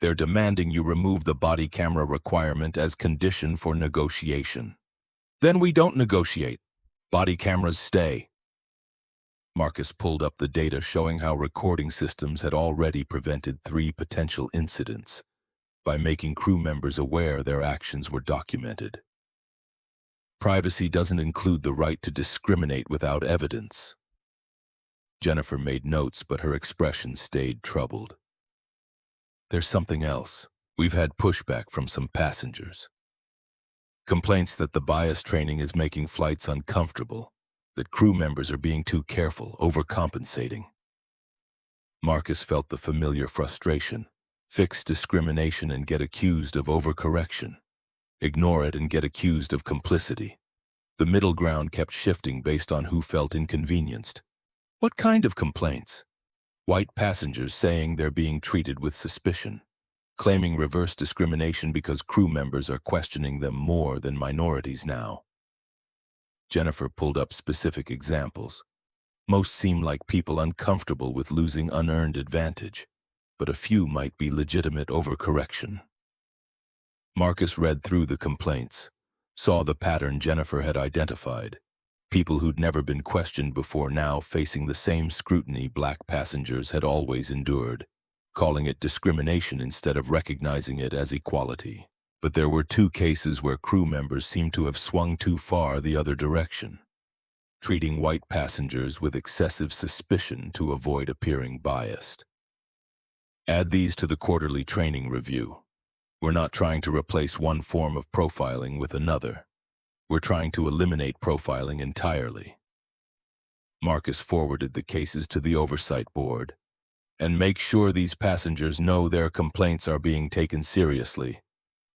They're demanding you remove the body camera requirement as condition for negotiation. Then we don't negotiate. Body cameras stay. Marcus pulled up the data showing how recording systems had already prevented 3 potential incidents by making crew members aware their actions were documented. Privacy doesn't include the right to discriminate without evidence. Jennifer made notes, but her expression stayed troubled. There's something else. We've had pushback from some passengers. Complaints that the bias training is making flights uncomfortable, that crew members are being too careful, overcompensating. Marcus felt the familiar frustration. Fix discrimination and get accused of overcorrection. Ignore it and get accused of complicity. The middle ground kept shifting based on who felt inconvenienced. What kind of complaints? White passengers saying they're being treated with suspicion, claiming reverse discrimination because crew members are questioning them more than minorities now. Jennifer pulled up specific examples. Most seem like people uncomfortable with losing unearned advantage, but a few might be legitimate overcorrection. Marcus read through the complaints, saw the pattern Jennifer had identified. People who'd never been questioned before now facing the same scrutiny black passengers had always endured, calling it discrimination instead of recognizing it as equality. But there were 2 cases where crew members seemed to have swung too far the other direction, treating white passengers with excessive suspicion to avoid appearing biased. Add these to the quarterly training review. We're not trying to replace one form of profiling with another. We're trying to eliminate profiling entirely. Marcus forwarded the cases to the oversight board. And make sure these passengers know their complaints are being taken seriously.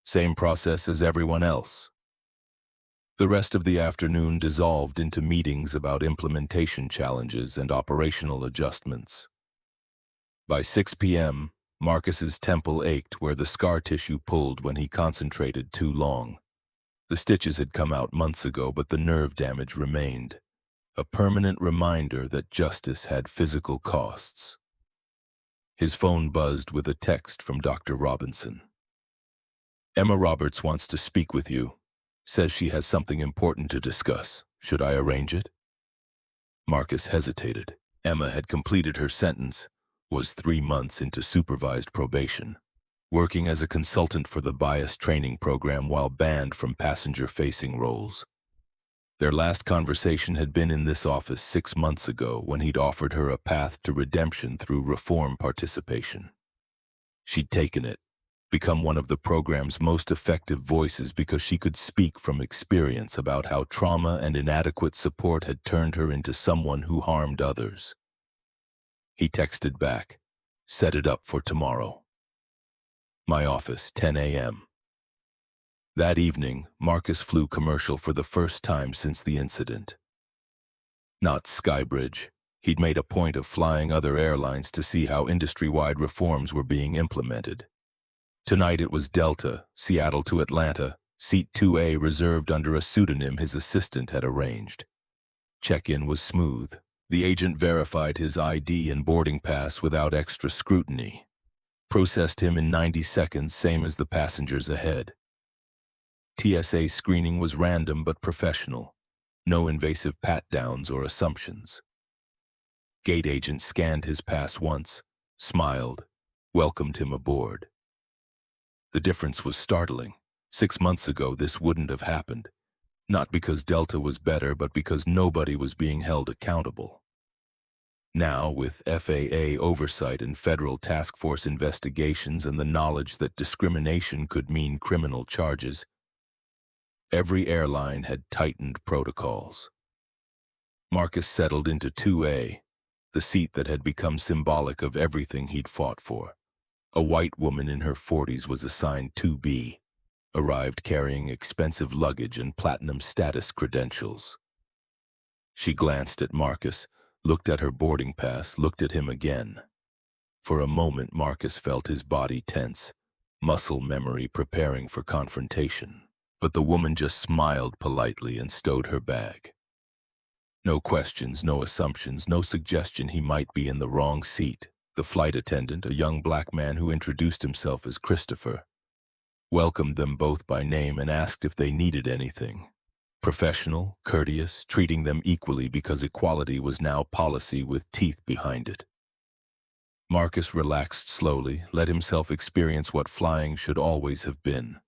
Same process as everyone else. The rest of the afternoon dissolved into meetings about implementation challenges and operational adjustments. By 6 p.m., Marcus's temple ached where the scar tissue pulled when he concentrated too long. The stitches had come out months ago, but the nerve damage remained. A permanent reminder that justice had physical costs. His phone buzzed with a text from Dr. Robinson. Emma Roberts wants to speak with you. Says she has something important to discuss. Should I arrange it? Marcus hesitated. Emma had completed her sentence, was 3 months into supervised probation, working as a consultant for the bias training program while banned from passenger-facing roles. Their last conversation had been in this office 6 months ago when he'd offered her a path to redemption through reform participation. She'd taken it, become one of the program's most effective voices because she could speak from experience about how trauma and inadequate support had turned her into someone who harmed others. He texted back, set it up for tomorrow. My office, 10 a.m. That evening, Marcus flew commercial for the first time since the incident. Not Skybridge. He'd made a point of flying other airlines to see how industry-wide reforms were being implemented. Tonight it was Delta, Seattle to Atlanta, Seat 2A reserved under a pseudonym his assistant had arranged. Check-in was smooth. The agent verified his ID and boarding pass without extra scrutiny. Processed him in 90 seconds, same as the passengers ahead. TSA screening was random but professional. No invasive pat-downs or assumptions. Gate agent scanned his pass once, smiled, welcomed him aboard. The difference was startling. 6 months ago, this wouldn't have happened. Not because Delta was better, but because nobody was being held accountable. Now, with FAA oversight and federal task force investigations and the knowledge that discrimination could mean criminal charges, every airline had tightened protocols. Marcus settled into 2A, the seat that had become symbolic of everything he'd fought for. A white woman in her 40s was assigned 2B, arrived carrying expensive luggage and platinum status credentials. She glanced at Marcus, looked at her boarding pass, looked at him again. For a moment, Marcus felt his body tense, muscle memory preparing for confrontation. But the woman just smiled politely and stowed her bag. No questions, no assumptions, no suggestion he might be in the wrong seat. The flight attendant, a young black man who introduced himself as Christopher, welcomed them both by name and asked if they needed anything. Professional, courteous, treating them equally because equality was now policy with teeth behind it. Marcus relaxed slowly, let himself experience what flying should always have been.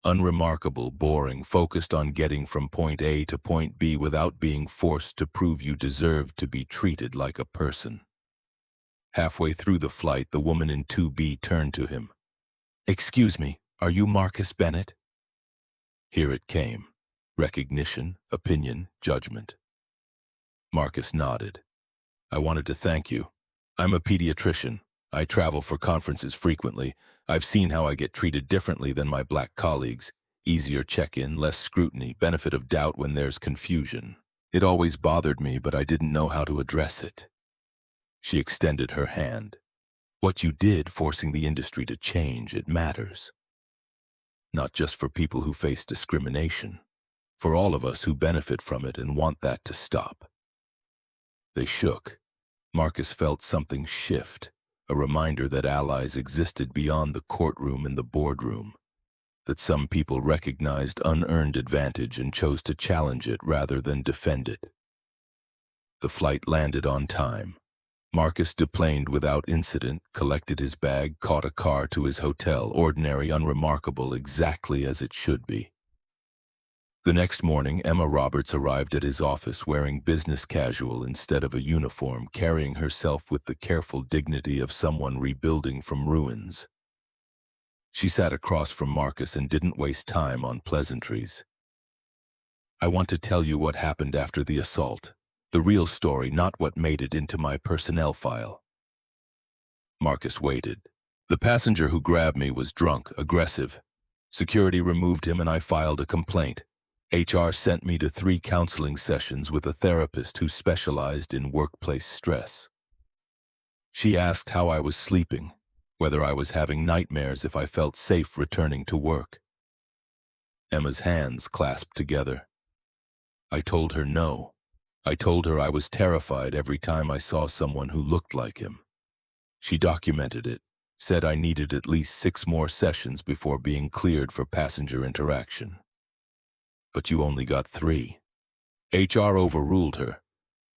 Unremarkable, boring, focused on getting from point A to point B without being forced to prove you deserved to be treated like a person. Halfway through the flight, the woman in 2B turned to him. "Excuse me, are you Marcus Bennett?" Here it came. Recognition, opinion, judgment. Marcus nodded. "I wanted to thank you. I'm a pediatrician. I travel for conferences frequently. I've seen how I get treated differently than my black colleagues. Easier check-in, less scrutiny, benefit of doubt when there's confusion. It always bothered me, but I didn't know how to address it." She extended her hand. "What you did, forcing the industry to change, it matters. Not just for people who face discrimination. For all of us who benefit from it and want that to stop." They shook. Marcus felt something shift, a reminder that allies existed beyond the courtroom and the boardroom, that some people recognized unearned advantage and chose to challenge it rather than defend it. The flight landed on time. Marcus deplaned without incident, collected his bag, caught a car to his hotel, ordinary, unremarkable, exactly as it should be. The next morning, Emma Roberts arrived at his office wearing business casual instead of a uniform, carrying herself with the careful dignity of someone rebuilding from ruins. She sat across from Marcus and didn't waste time on pleasantries. "I want to tell you what happened after the assault. The real story, not what made it into my personnel file." Marcus waited. "The passenger who grabbed me was drunk, aggressive. Security removed him and I filed a complaint. HR sent me to 3 counseling sessions with a therapist who specialized in workplace stress. She asked how I was sleeping, whether I was having nightmares, if I felt safe returning to work." Emma's hands clasped together. "I told her no. I told her I was terrified every time I saw someone who looked like him. She documented it, said I needed at least 6 more sessions before being cleared for passenger interaction. But you only got 3. HR overruled her,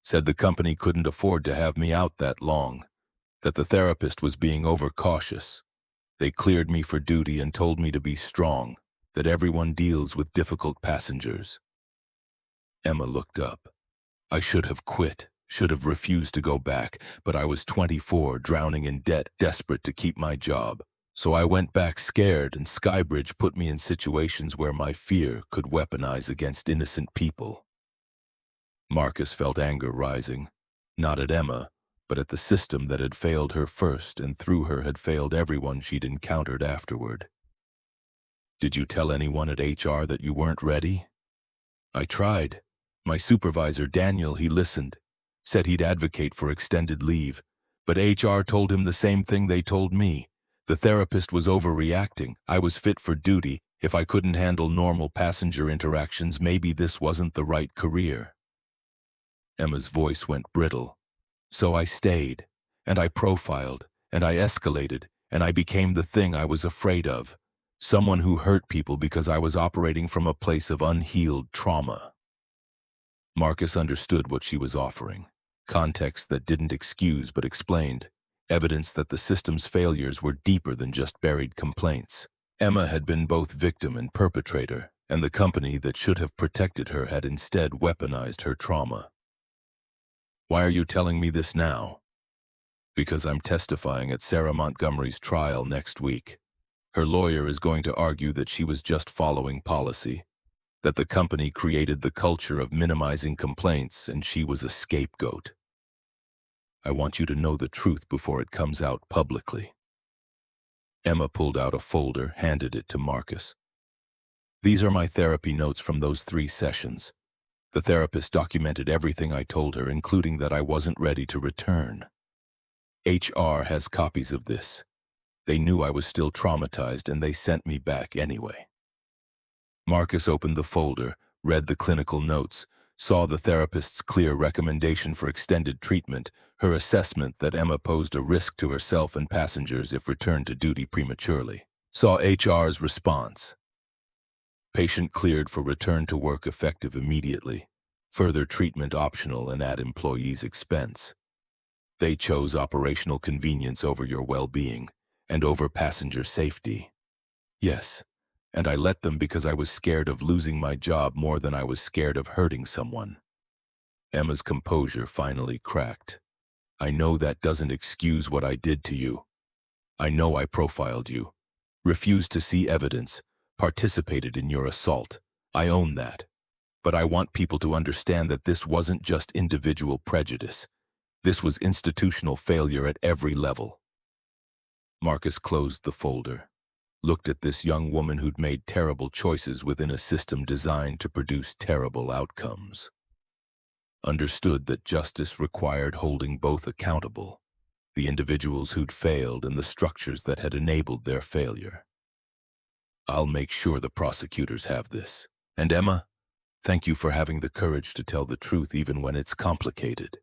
said the company couldn't afford to have me out that long, that the therapist was being overcautious. They cleared me for duty and told me to be strong, that everyone deals with difficult passengers." Emma looked up. "I should have quit, should have refused to go back, but I was 24, drowning in debt, desperate to keep my job. So I went back scared, and Skybridge put me in situations where my fear could weaponize against innocent people." Marcus felt anger rising, not at Emma, but at the system that had failed her first and through her had failed everyone she'd encountered afterward. "Did you tell anyone at HR that you weren't ready?" "I tried. My supervisor, Daniel, he listened, said he'd advocate for extended leave, but HR told him the same thing they told me. The therapist was overreacting. I was fit for duty. If I couldn't handle normal passenger interactions, maybe this wasn't the right career." Emma's voice went brittle. "So I stayed, and I profiled, and I escalated, and I became the thing I was afraid of. Someone who hurt people because I was operating from a place of unhealed trauma." Marcus understood what she was offering. Context that didn't excuse but explained. Evidence that the system's failures were deeper than just buried complaints. Emma had been both victim and perpetrator, and the company that should have protected her had instead weaponized her trauma. Why are you telling me this now? Because I'm testifying at Sarah Montgomery's trial next week. Her lawyer is going to argue that she was just following policy, that the company created the culture of minimizing complaints and she was a scapegoat. I want you to know the truth before it comes out publicly. Emma pulled out a folder, handed it to Marcus. These are my therapy notes from those 3 sessions. The therapist documented everything I told her, including that I wasn't ready to return. HR has copies of this. They knew I was still traumatized and they sent me back anyway. Marcus opened the folder, read the clinical notes, saw the therapist's clear recommendation for extended treatment, her assessment that Emma posed a risk to herself and passengers if returned to duty prematurely. Saw HR's response. Patient cleared for return to work effective immediately. Further treatment optional and at employee's expense. They chose operational convenience over your well-being and over passenger safety. Yes, and I let them because I was scared of losing my job more than I was scared of hurting someone. Emma's composure finally cracked. I know that doesn't excuse what I did to you. I know I profiled you, refused to see evidence, participated in your assault. I own that. But I want people to understand that this wasn't just individual prejudice. This was institutional failure at every level. Marcus closed the folder, looked at this young woman who'd made terrible choices within a system designed to produce terrible outcomes. Understood that justice required holding both accountable, the individuals who'd failed and the structures that had enabled their failure. I'll make sure the prosecutors have this. And Emma, thank you for having the courage to tell the truth even when it's complicated.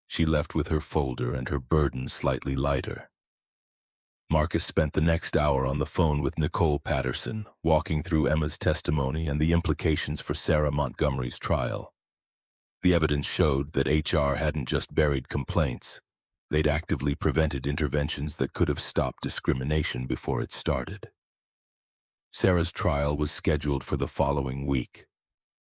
She left with her folder and her burden slightly lighter. Marcus spent the next hour on the phone with Nicole Patterson, walking through Emma's testimony and the implications for Sarah Montgomery's trial. The evidence showed that HR hadn't just buried complaints. They'd actively prevented interventions that could have stopped discrimination before it started. Sarah's trial was scheduled for the following week.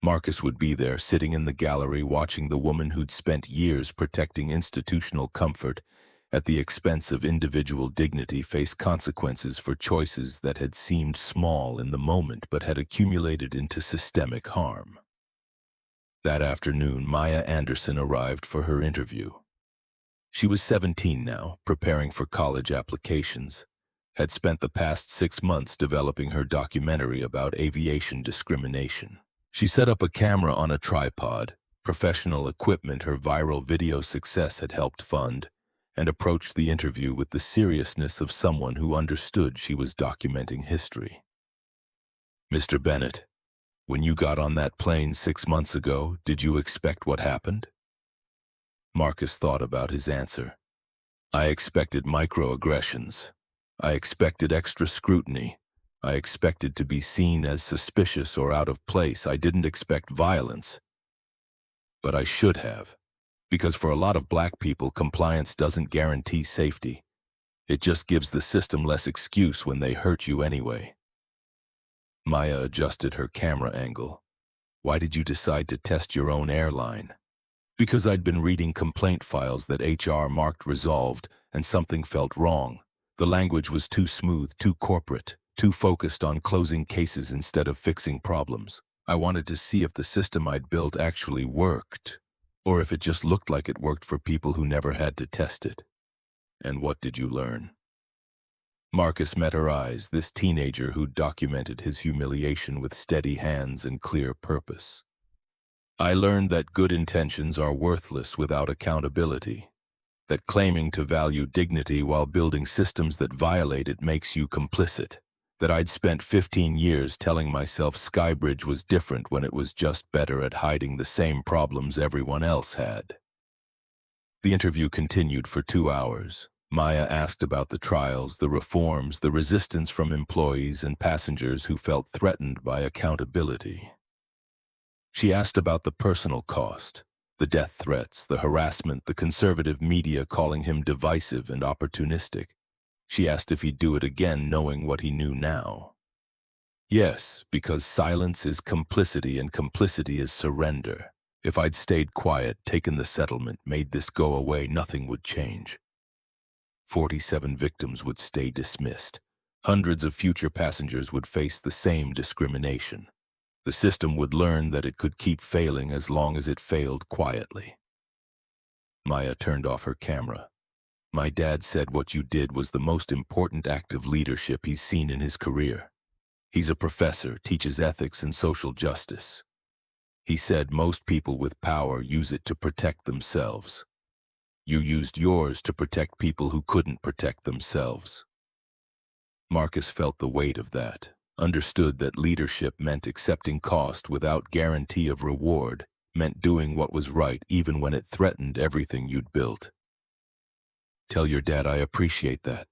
Marcus would be there, sitting in the gallery watching the woman who'd spent years protecting institutional comfort at the expense of individual dignity face consequences for choices that had seemed small in the moment but had accumulated into systemic harm. That afternoon, Maya Anderson arrived for her interview. She was 17 now, preparing for college applications, had spent the past 6 months developing her documentary about aviation discrimination. She set up a camera on a tripod, professional equipment her viral video success had helped fund, and approached the interview with the seriousness of someone who understood she was documenting history. Mr. Bennett, when you got on that plane 6 months ago, did you expect what happened? Marcus thought about his answer. I expected microaggressions. I expected extra scrutiny. I expected to be seen as suspicious or out of place. I didn't expect violence. But I should have, because for a lot of black people, compliance doesn't guarantee safety. It just gives the system less excuse when they hurt you anyway. Maya adjusted her camera angle. Why did you decide to test your own airline? Because I'd been reading complaint files that HR marked resolved, and something felt wrong. The language was too smooth, too corporate, too focused on closing cases instead of fixing problems. I wanted to see if the system I'd built actually worked, or if it just looked like it worked for people who never had to test it. And what did you learn? Marcus met her eyes, this teenager who documented his humiliation with steady hands and clear purpose. I learned that good intentions are worthless without accountability, that claiming to value dignity while building systems that violate it makes you complicit, that I'd spent 15 years telling myself Skybridge was different when it was just better at hiding the same problems everyone else had. The interview continued for 2 hours. Maya asked about the trials, the reforms, the resistance from employees and passengers who felt threatened by accountability. She asked about the personal cost, The death threats, the harassment, the conservative media calling him divisive and opportunistic. She asked if he'd do it again, knowing what he knew now. Yes, because silence is complicity and complicity is surrender. If I'd stayed quiet, taken the settlement, made this go away, nothing would change. 47 victims would stay dismissed. Hundreds of future passengers would face the same discrimination. The system would learn that it could keep failing as long as it failed quietly. Maya turned off her camera. My dad said what you did was the most important act of leadership he's seen in his career. He's a professor, teaches ethics and social justice. He said most people with power use it to protect themselves. You used yours to protect people who couldn't protect themselves. Marcus felt the weight of that, understood that leadership meant accepting cost without guarantee of reward, meant doing what was right even when it threatened everything you'd built. Tell your dad I appreciate that.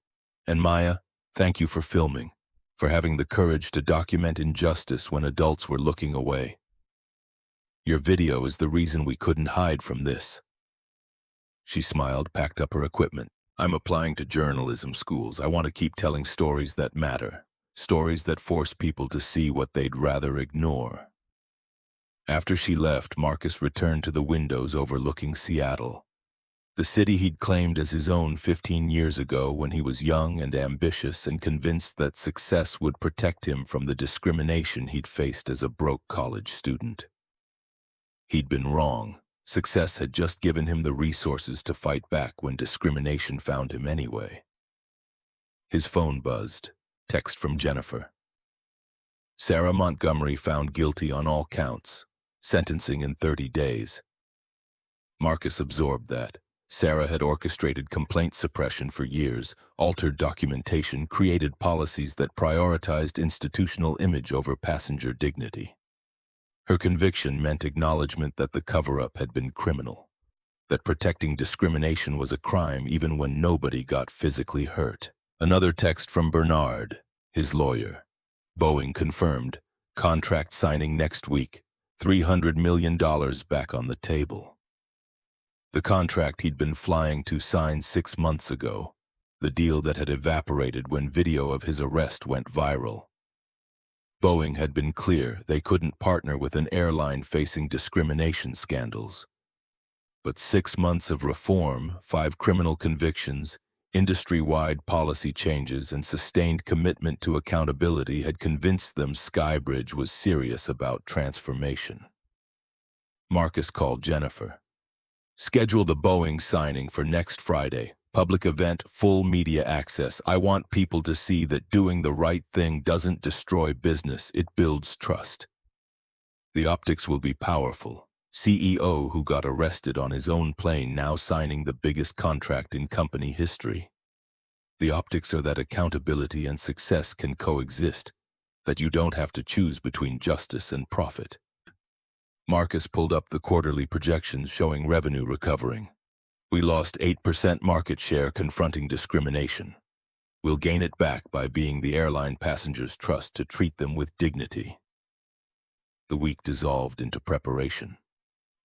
And Maya, thank you for filming, for having the courage to document injustice when adults were looking away. Your video is the reason we couldn't hide from this. She smiled, packed up her equipment. I'm applying to journalism schools. I want to keep telling stories that matter, stories that force people to see what they'd rather ignore. After she left, Marcus returned to the windows overlooking Seattle, the city he'd claimed as his own 15 years ago when he was young and ambitious and convinced that success would protect him from the discrimination he'd faced as a broke college student. He'd been wrong. Success had just given him the resources to fight back when discrimination found him anyway. His phone buzzed. Text from Jennifer. Sarah Montgomery found guilty on all counts. Sentencing in 30 days. Marcus absorbed that. Sarah had orchestrated complaint suppression for years, altered documentation, created policies that prioritized institutional image over passenger dignity. Her conviction meant acknowledgement that the cover-up had been criminal, that protecting discrimination was a crime even when nobody got physically hurt. Another text from Bernard, his lawyer. Boeing confirmed, contract signing next week, $300 million back on the table. The contract he'd been flying to sign 6 months ago, the deal that had evaporated when video of his arrest went viral. Boeing had been clear they couldn't partner with an airline facing discrimination scandals. But 6 months of reform, 5 criminal convictions, industry-wide policy changes, and sustained commitment to accountability had convinced them Skybridge was serious about transformation. Marcus called Jennifer. Schedule the Boeing signing for next Friday. Public event, full media access. I want people to see that doing the right thing doesn't destroy business, it builds trust. The optics will be powerful. CEO who got arrested on his own plane now signing the biggest contract in company history. The optics are that accountability and success can coexist, that you don't have to choose between justice and profit. Marcus pulled up the quarterly projections showing revenue recovering. We lost 8% market share confronting discrimination. We'll gain it back by being the airline passengers' trust to treat them with dignity. The week dissolved into preparation.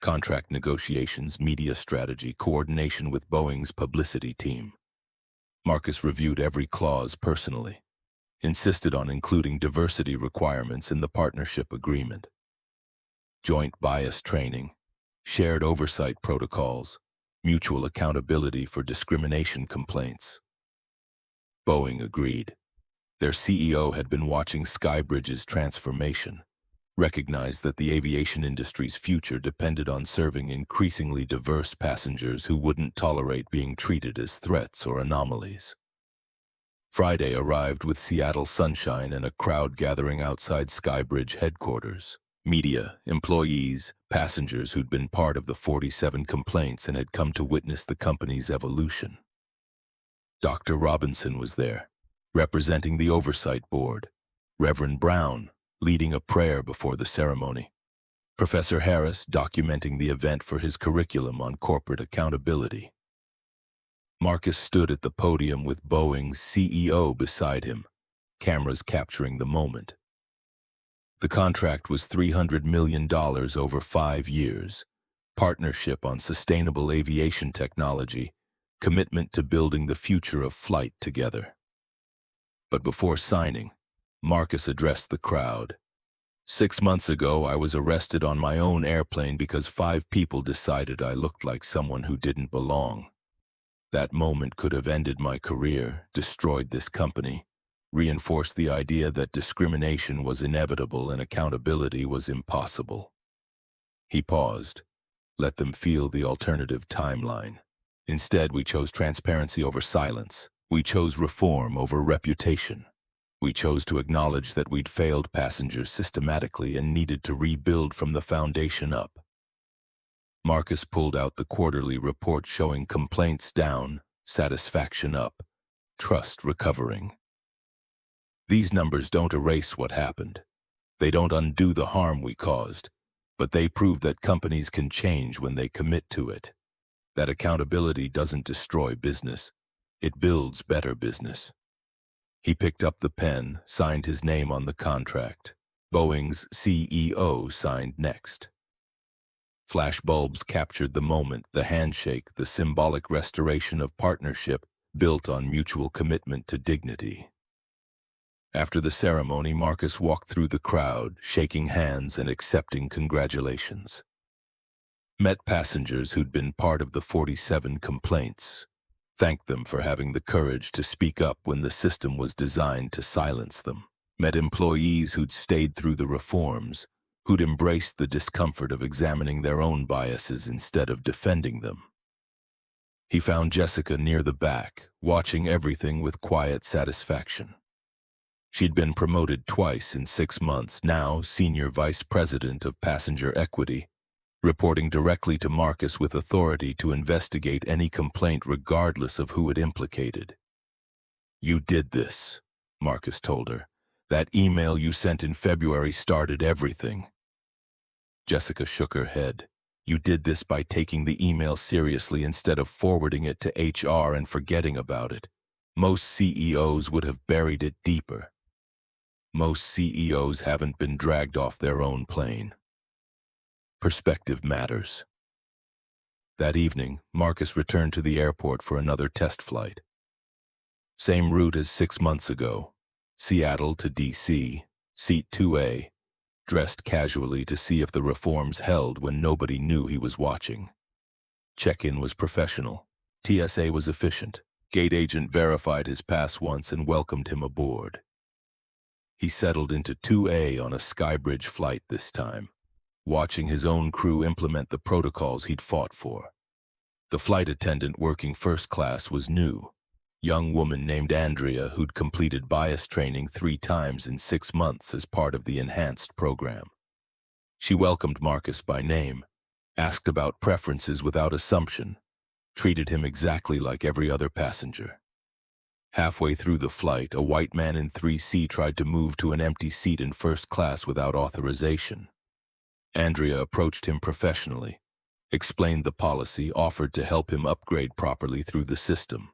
Contract negotiations, media strategy, coordination with Boeing's publicity team. Marcus reviewed every clause personally, insisted on including diversity requirements in the partnership agreement. Joint bias training, shared oversight protocols, mutual accountability for discrimination complaints. Boeing agreed. Their CEO had been watching Skybridge's transformation, recognized that the aviation industry's future depended on serving increasingly diverse passengers who wouldn't tolerate being treated as threats or anomalies. Friday arrived with Seattle sunshine and a crowd gathering outside Skybridge headquarters. Media, employees, passengers who'd been part of the 47 complaints and had come to witness the company's evolution. Dr. Robinson was there, representing the oversight board. Reverend Brown, leading a prayer before the ceremony. Professor Harris documenting the event for his curriculum on corporate accountability. Marcus stood at the podium with Boeing's CEO beside him, cameras capturing the moment. The contract was $300 million over 5 years, partnership on sustainable aviation technology, commitment to building the future of flight together. But before signing, Marcus addressed the crowd. 6 months ago, I was arrested on my own airplane because 5 people decided I looked like someone who didn't belong. That moment could have ended my career, destroyed this company, reinforced the idea that discrimination was inevitable and accountability was impossible. He paused. Let them feel the alternative timeline. Instead, we chose transparency over silence. We chose reform over reputation. We chose to acknowledge that we'd failed passengers systematically and needed to rebuild from the foundation up. Marcus pulled out the quarterly report showing complaints down, satisfaction up, trust recovering. These numbers don't erase what happened. They don't undo the harm we caused, but they prove that companies can change when they commit to it. That accountability doesn't destroy business. It builds better business. He picked up the pen, signed his name on the contract. Boeing's CEO signed next. Flashbulbs captured the moment, the handshake, the symbolic restoration of partnership built on mutual commitment to dignity. After the ceremony, Marcus walked through the crowd, shaking hands and accepting congratulations. Met passengers who'd been part of the 47 complaints. Thanked them for having the courage to speak up when the system was designed to silence them. Met employees who'd stayed through the reforms, who'd embraced the discomfort of examining their own biases instead of defending them. He found Jessica near the back, watching everything with quiet satisfaction. She'd been promoted twice in 6 months, now Senior Vice President of Passenger Equity, reporting directly to Marcus with authority to investigate any complaint regardless of who it implicated. "You did this," Marcus told her. "That email you sent in February started everything." Jessica shook her head. "You did this by taking the email seriously instead of forwarding it to HR and forgetting about it. Most CEOs would have buried it deeper. Most CEOs haven't been dragged off their own plane. Perspective matters." That evening, Marcus returned to the airport for another test flight. Same route as 6 months ago. Seattle to DC, seat 2A, dressed casually to see if the reforms held when nobody knew he was watching. Check-in was professional. TSA was efficient. Gate agent verified his pass once and welcomed him aboard. He settled into 2A on a Skybridge flight this time, watching his own crew implement the protocols he'd fought for. The flight attendant working first class was new. Young woman named Andrea who'd completed bias training 3 times in 6 months as part of the enhanced program. She welcomed Marcus by name, asked about preferences without assumption, treated him exactly like every other passenger. Halfway through the flight, a white man in 3C tried to move to an empty seat in first class without authorization. Andrea approached him professionally, explained the policy, offered to help him upgrade properly through the system.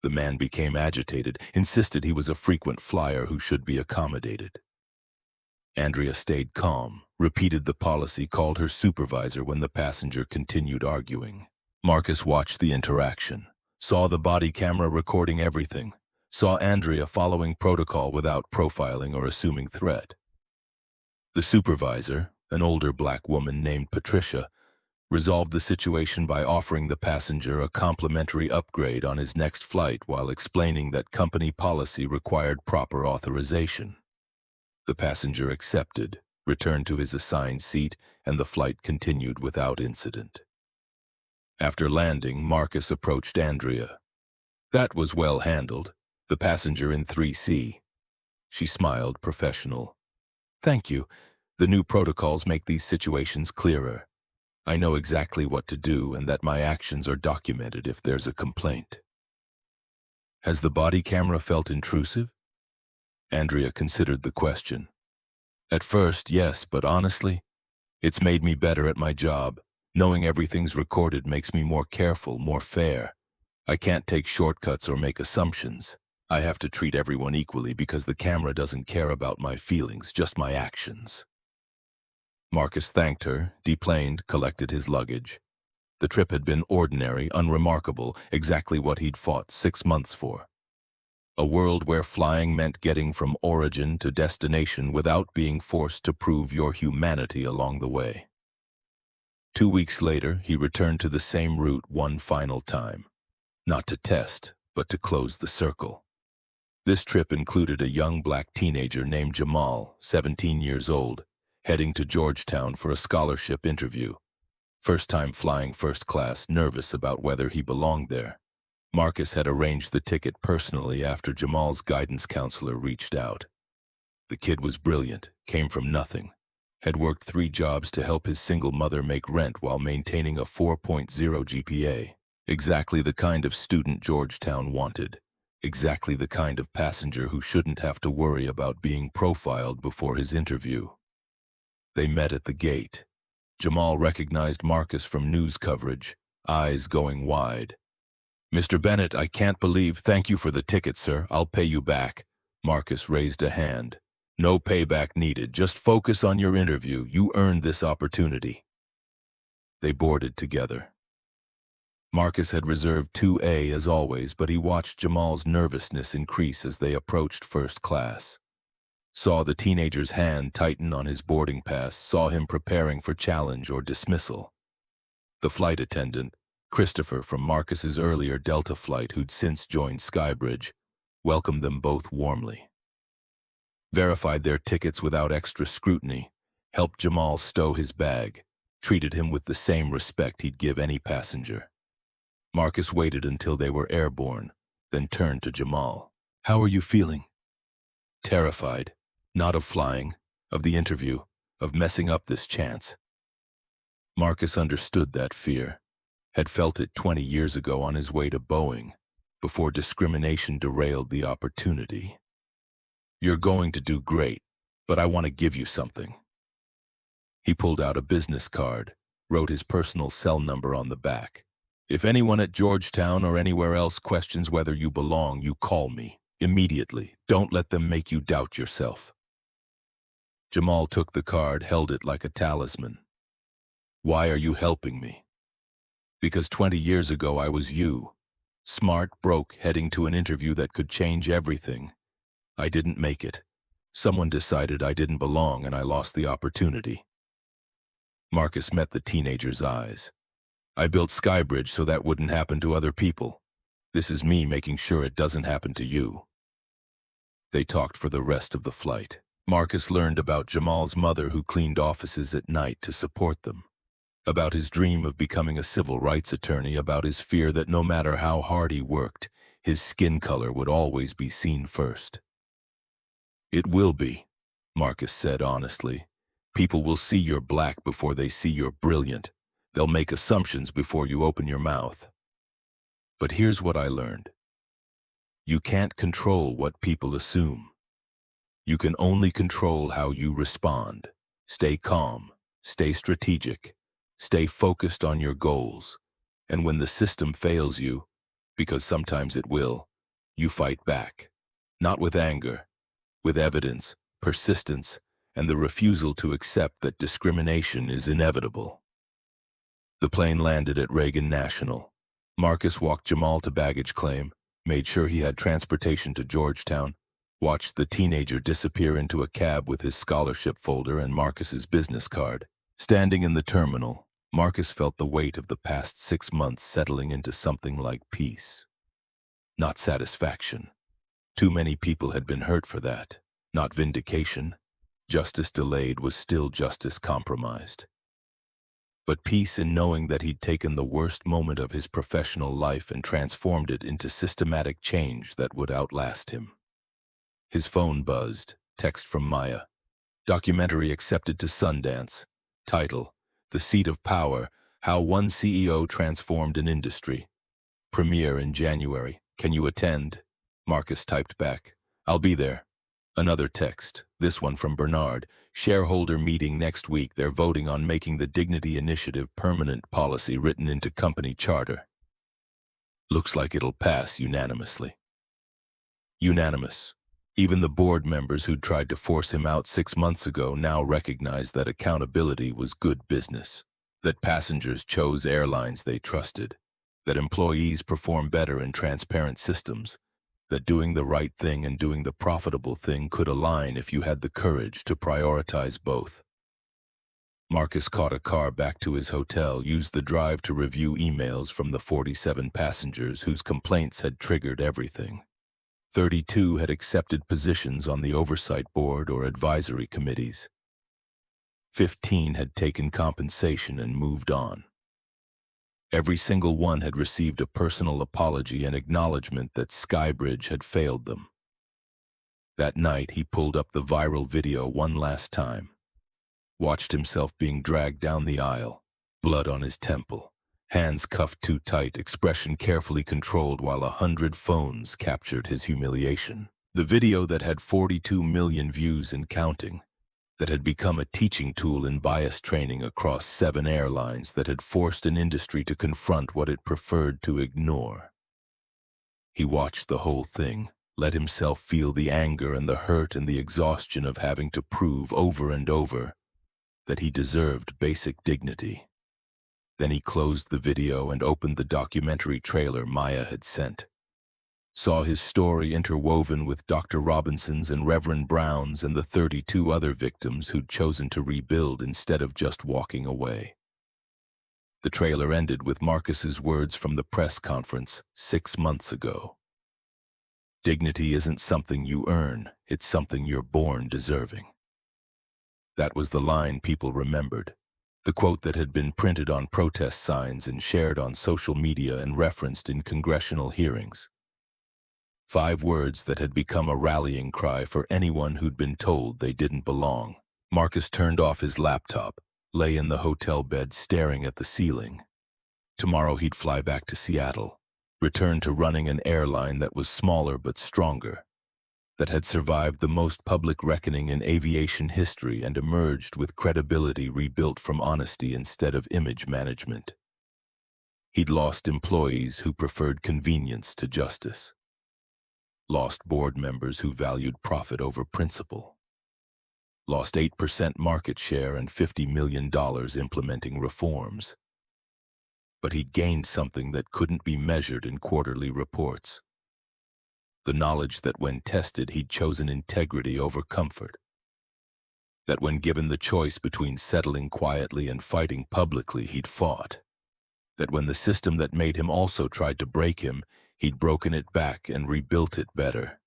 The man became agitated, insisted he was a frequent flyer who should be accommodated. Andrea stayed calm, repeated the policy, called her supervisor when the passenger continued arguing. Marcus watched the interaction, saw the body camera recording everything, saw Andrea following protocol without profiling or assuming threat. The supervisor, an older black woman named Patricia, resolved the situation by offering the passenger a complimentary upgrade on his next flight while explaining that company policy required proper authorization. The passenger accepted, returned to his assigned seat, and the flight continued without incident. After landing, Marcus approached Andrea. "That was well handled. The passenger in 3C. She smiled, professional. "Thank you. The new protocols make these situations clearer. I know exactly what to do and that my actions are documented if there's a complaint." "Has the body camera felt intrusive?" Andrea considered the question. "At first, yes, but honestly, it's made me better at my job. Knowing everything's recorded makes me more careful, more fair. I can't take shortcuts or make assumptions. I have to treat everyone equally because the camera doesn't care about my feelings, just my actions." Marcus thanked her, deplaned, collected his luggage. The trip had been ordinary, unremarkable, exactly what he'd fought 6 months for. A world where flying meant getting from origin to destination without being forced to prove your humanity along the way. 2 weeks later, he returned to the same route one final time. Not to test, but to close the circle. This trip included a young black teenager named Jamal, 17 years old, heading to Georgetown for a scholarship interview. First time flying first class, nervous about whether he belonged there. Marcus had arranged the ticket personally after Jamal's guidance counselor reached out. The kid was brilliant, came from nothing, had worked 3 jobs to help his single mother make rent while maintaining a 4.0 GPA. Exactly the kind of student Georgetown wanted. Exactly the kind of passenger who shouldn't have to worry about being profiled before his interview. They met at the gate. Jamal recognized Marcus from news coverage, eyes going wide. "Mr. Bennett, I can't believe, thank you for the ticket, sir. I'll pay you back." Marcus raised a hand. "No payback needed. Just focus on your interview. You earned this opportunity." They boarded together. Marcus had reserved 2A as always, but he watched Jamal's nervousness increase as they approached first class. Saw the teenager's hand tighten on his boarding pass, saw him preparing for challenge or dismissal. The flight attendant, Christopher from Marcus's earlier Delta flight who'd since joined Skybridge, welcomed them both warmly. Verified their tickets without extra scrutiny, helped Jamal stow his bag, treated him with the same respect he'd give any passenger. Marcus waited until they were airborne, then turned to Jamal. "How are you feeling?" "Terrified. Not of flying, of the interview, of messing up this chance." Marcus understood that fear, had felt it 20 years ago on his way to Boeing, before discrimination derailed the opportunity. "You're going to do great, but I want to give you something." He pulled out a business card, wrote his personal cell number on the back. "If anyone at Georgetown or anywhere else questions whether you belong, you call me. Immediately. Don't let them make you doubt yourself." Jamal took the card, held it like a talisman. "Why are you helping me?" "Because 20 years ago I was you. Smart, broke, heading to an interview that could change everything. I didn't make it. Someone decided I didn't belong and I lost the opportunity." Marcus met the teenager's eyes. "I built Skybridge so that wouldn't happen to other people. This is me making sure it doesn't happen to you." They talked for the rest of the flight. Marcus learned about Jamal's mother who cleaned offices at night to support them. About his dream of becoming a civil rights attorney, about his fear that no matter how hard he worked, his skin color would always be seen first. "It will be," Marcus said honestly. "People will see you're black before they see you're brilliant. They'll make assumptions before you open your mouth. But here's what I learned. You can't control what people assume. You can only control how you respond. Stay calm, stay strategic, stay focused on your goals. And when the system fails you, because sometimes it will, you fight back. Not with anger, with evidence, persistence, and the refusal to accept that discrimination is inevitable." The plane landed at Reagan National. Marcus walked Jamal to baggage claim, made sure he had transportation to Georgetown, watched the teenager disappear into a cab with his scholarship folder and Marcus's business card. Standing in the terminal, Marcus felt the weight of the past 6 months settling into something like peace. Not satisfaction. Too many people had been hurt for that. Not vindication. Justice delayed was still justice compromised. But peace in knowing that he'd taken the worst moment of his professional life and transformed it into systematic change that would outlast him. His phone buzzed, text from Maya. Documentary accepted to Sundance. Title, The Seat of Power, How One CEO Transformed an Industry. Premiere in January. Can you attend? Marcus typed back. I'll be there. Another text, this one from Bernard. Shareholder meeting next week. They're voting on making the Dignity Initiative permanent policy written into company charter. Looks like it'll pass unanimously. Unanimous. Even the board members who'd tried to force him out 6 months ago now recognized that accountability was good business, that passengers chose airlines they trusted, that employees perform better in transparent systems, that doing the right thing and doing the profitable thing could align if you had the courage to prioritize both. Marcus caught a car back to his hotel, used the drive to review emails from the 47 passengers whose complaints had triggered everything. 32 had accepted positions on the oversight board or advisory committees. 15 had taken compensation and moved on. Every single one had received a personal apology and acknowledgement that Skybridge had failed them. That night, he pulled up the viral video one last time, watched himself being dragged down the aisle, blood on his temple, hands cuffed too tight, expression carefully controlled while 100 phones captured his humiliation. The video that had 42 million views and counting, that had become a teaching tool in bias training across 7 airlines, that had forced an industry to confront what it preferred to ignore. He watched the whole thing, let himself feel the anger and the hurt and the exhaustion of having to prove over and over that he deserved basic dignity. Then he closed the video and opened the documentary trailer Maya had sent. Saw his story interwoven with Dr. Robinson's and Reverend Brown's and the 32 other victims who'd chosen to rebuild instead of just walking away. The trailer ended with Marcus's words from the press conference 6 months ago. Dignity isn't something you earn, it's something you're born deserving. That was the line people remembered, the quote that had been printed on protest signs and shared on social media and referenced in congressional hearings. 5 words that had become a rallying cry for anyone who'd been told they didn't belong. Marcus turned off his laptop, lay in the hotel bed staring at the ceiling. Tomorrow he'd fly back to Seattle, return to running an airline that was smaller but stronger, that had survived the most public reckoning in aviation history and emerged with credibility rebuilt from honesty instead of image management. He'd lost employees who preferred convenience to justice, lost board members who valued profit over principle, lost 8% market share and $50 million implementing reforms. But he'd gained something that couldn't be measured in quarterly reports. The knowledge that when tested he'd chosen integrity over comfort. That when given the choice between settling quietly and fighting publicly, he'd fought. That when the system that made him also tried to break him, he'd broken it back and rebuilt it better.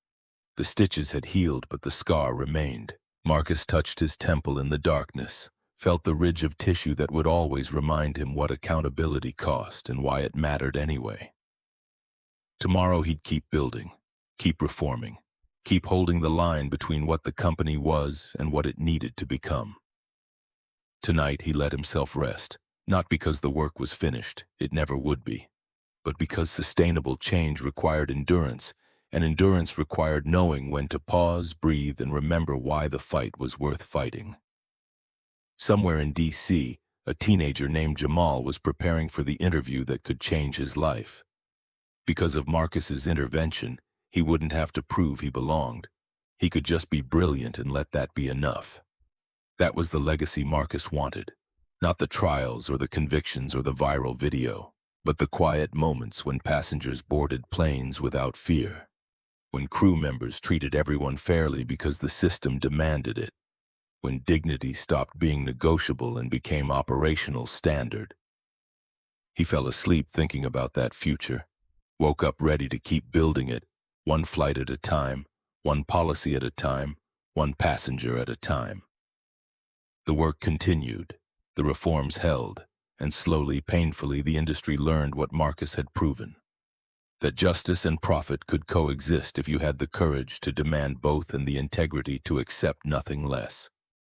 The stitches had healed, but the scar remained. Marcus touched his temple in the darkness, felt the ridge of tissue that would always remind him what accountability cost and why it mattered anyway. Tomorrow he'd keep building, keep reforming, keep holding the line between what the company was and what it needed to become. Tonight he let himself rest, not because the work was finished, it never would be, but because sustainable change required endurance, and endurance required knowing when to pause, breathe, and remember why the fight was worth fighting. Somewhere in D.C., a teenager named Jamal was preparing for the interview that could change his life. Because of Marcus's intervention, he wouldn't have to prove he belonged. He could just be brilliant and let that be enough. That was the legacy Marcus wanted. Not the trials or the convictions or the viral video, but the quiet moments when passengers boarded planes without fear, when crew members treated everyone fairly because the system demanded it, when dignity stopped being negotiable and became operational standard. He fell asleep thinking about that future, woke up ready to keep building it, one flight at a time, one policy at a time, one passenger at a time. The work continued, the reforms held, and slowly, painfully, the industry learned what Marcus had proven: that justice and profit could coexist if you had the courage to demand both and the integrity to accept nothing less.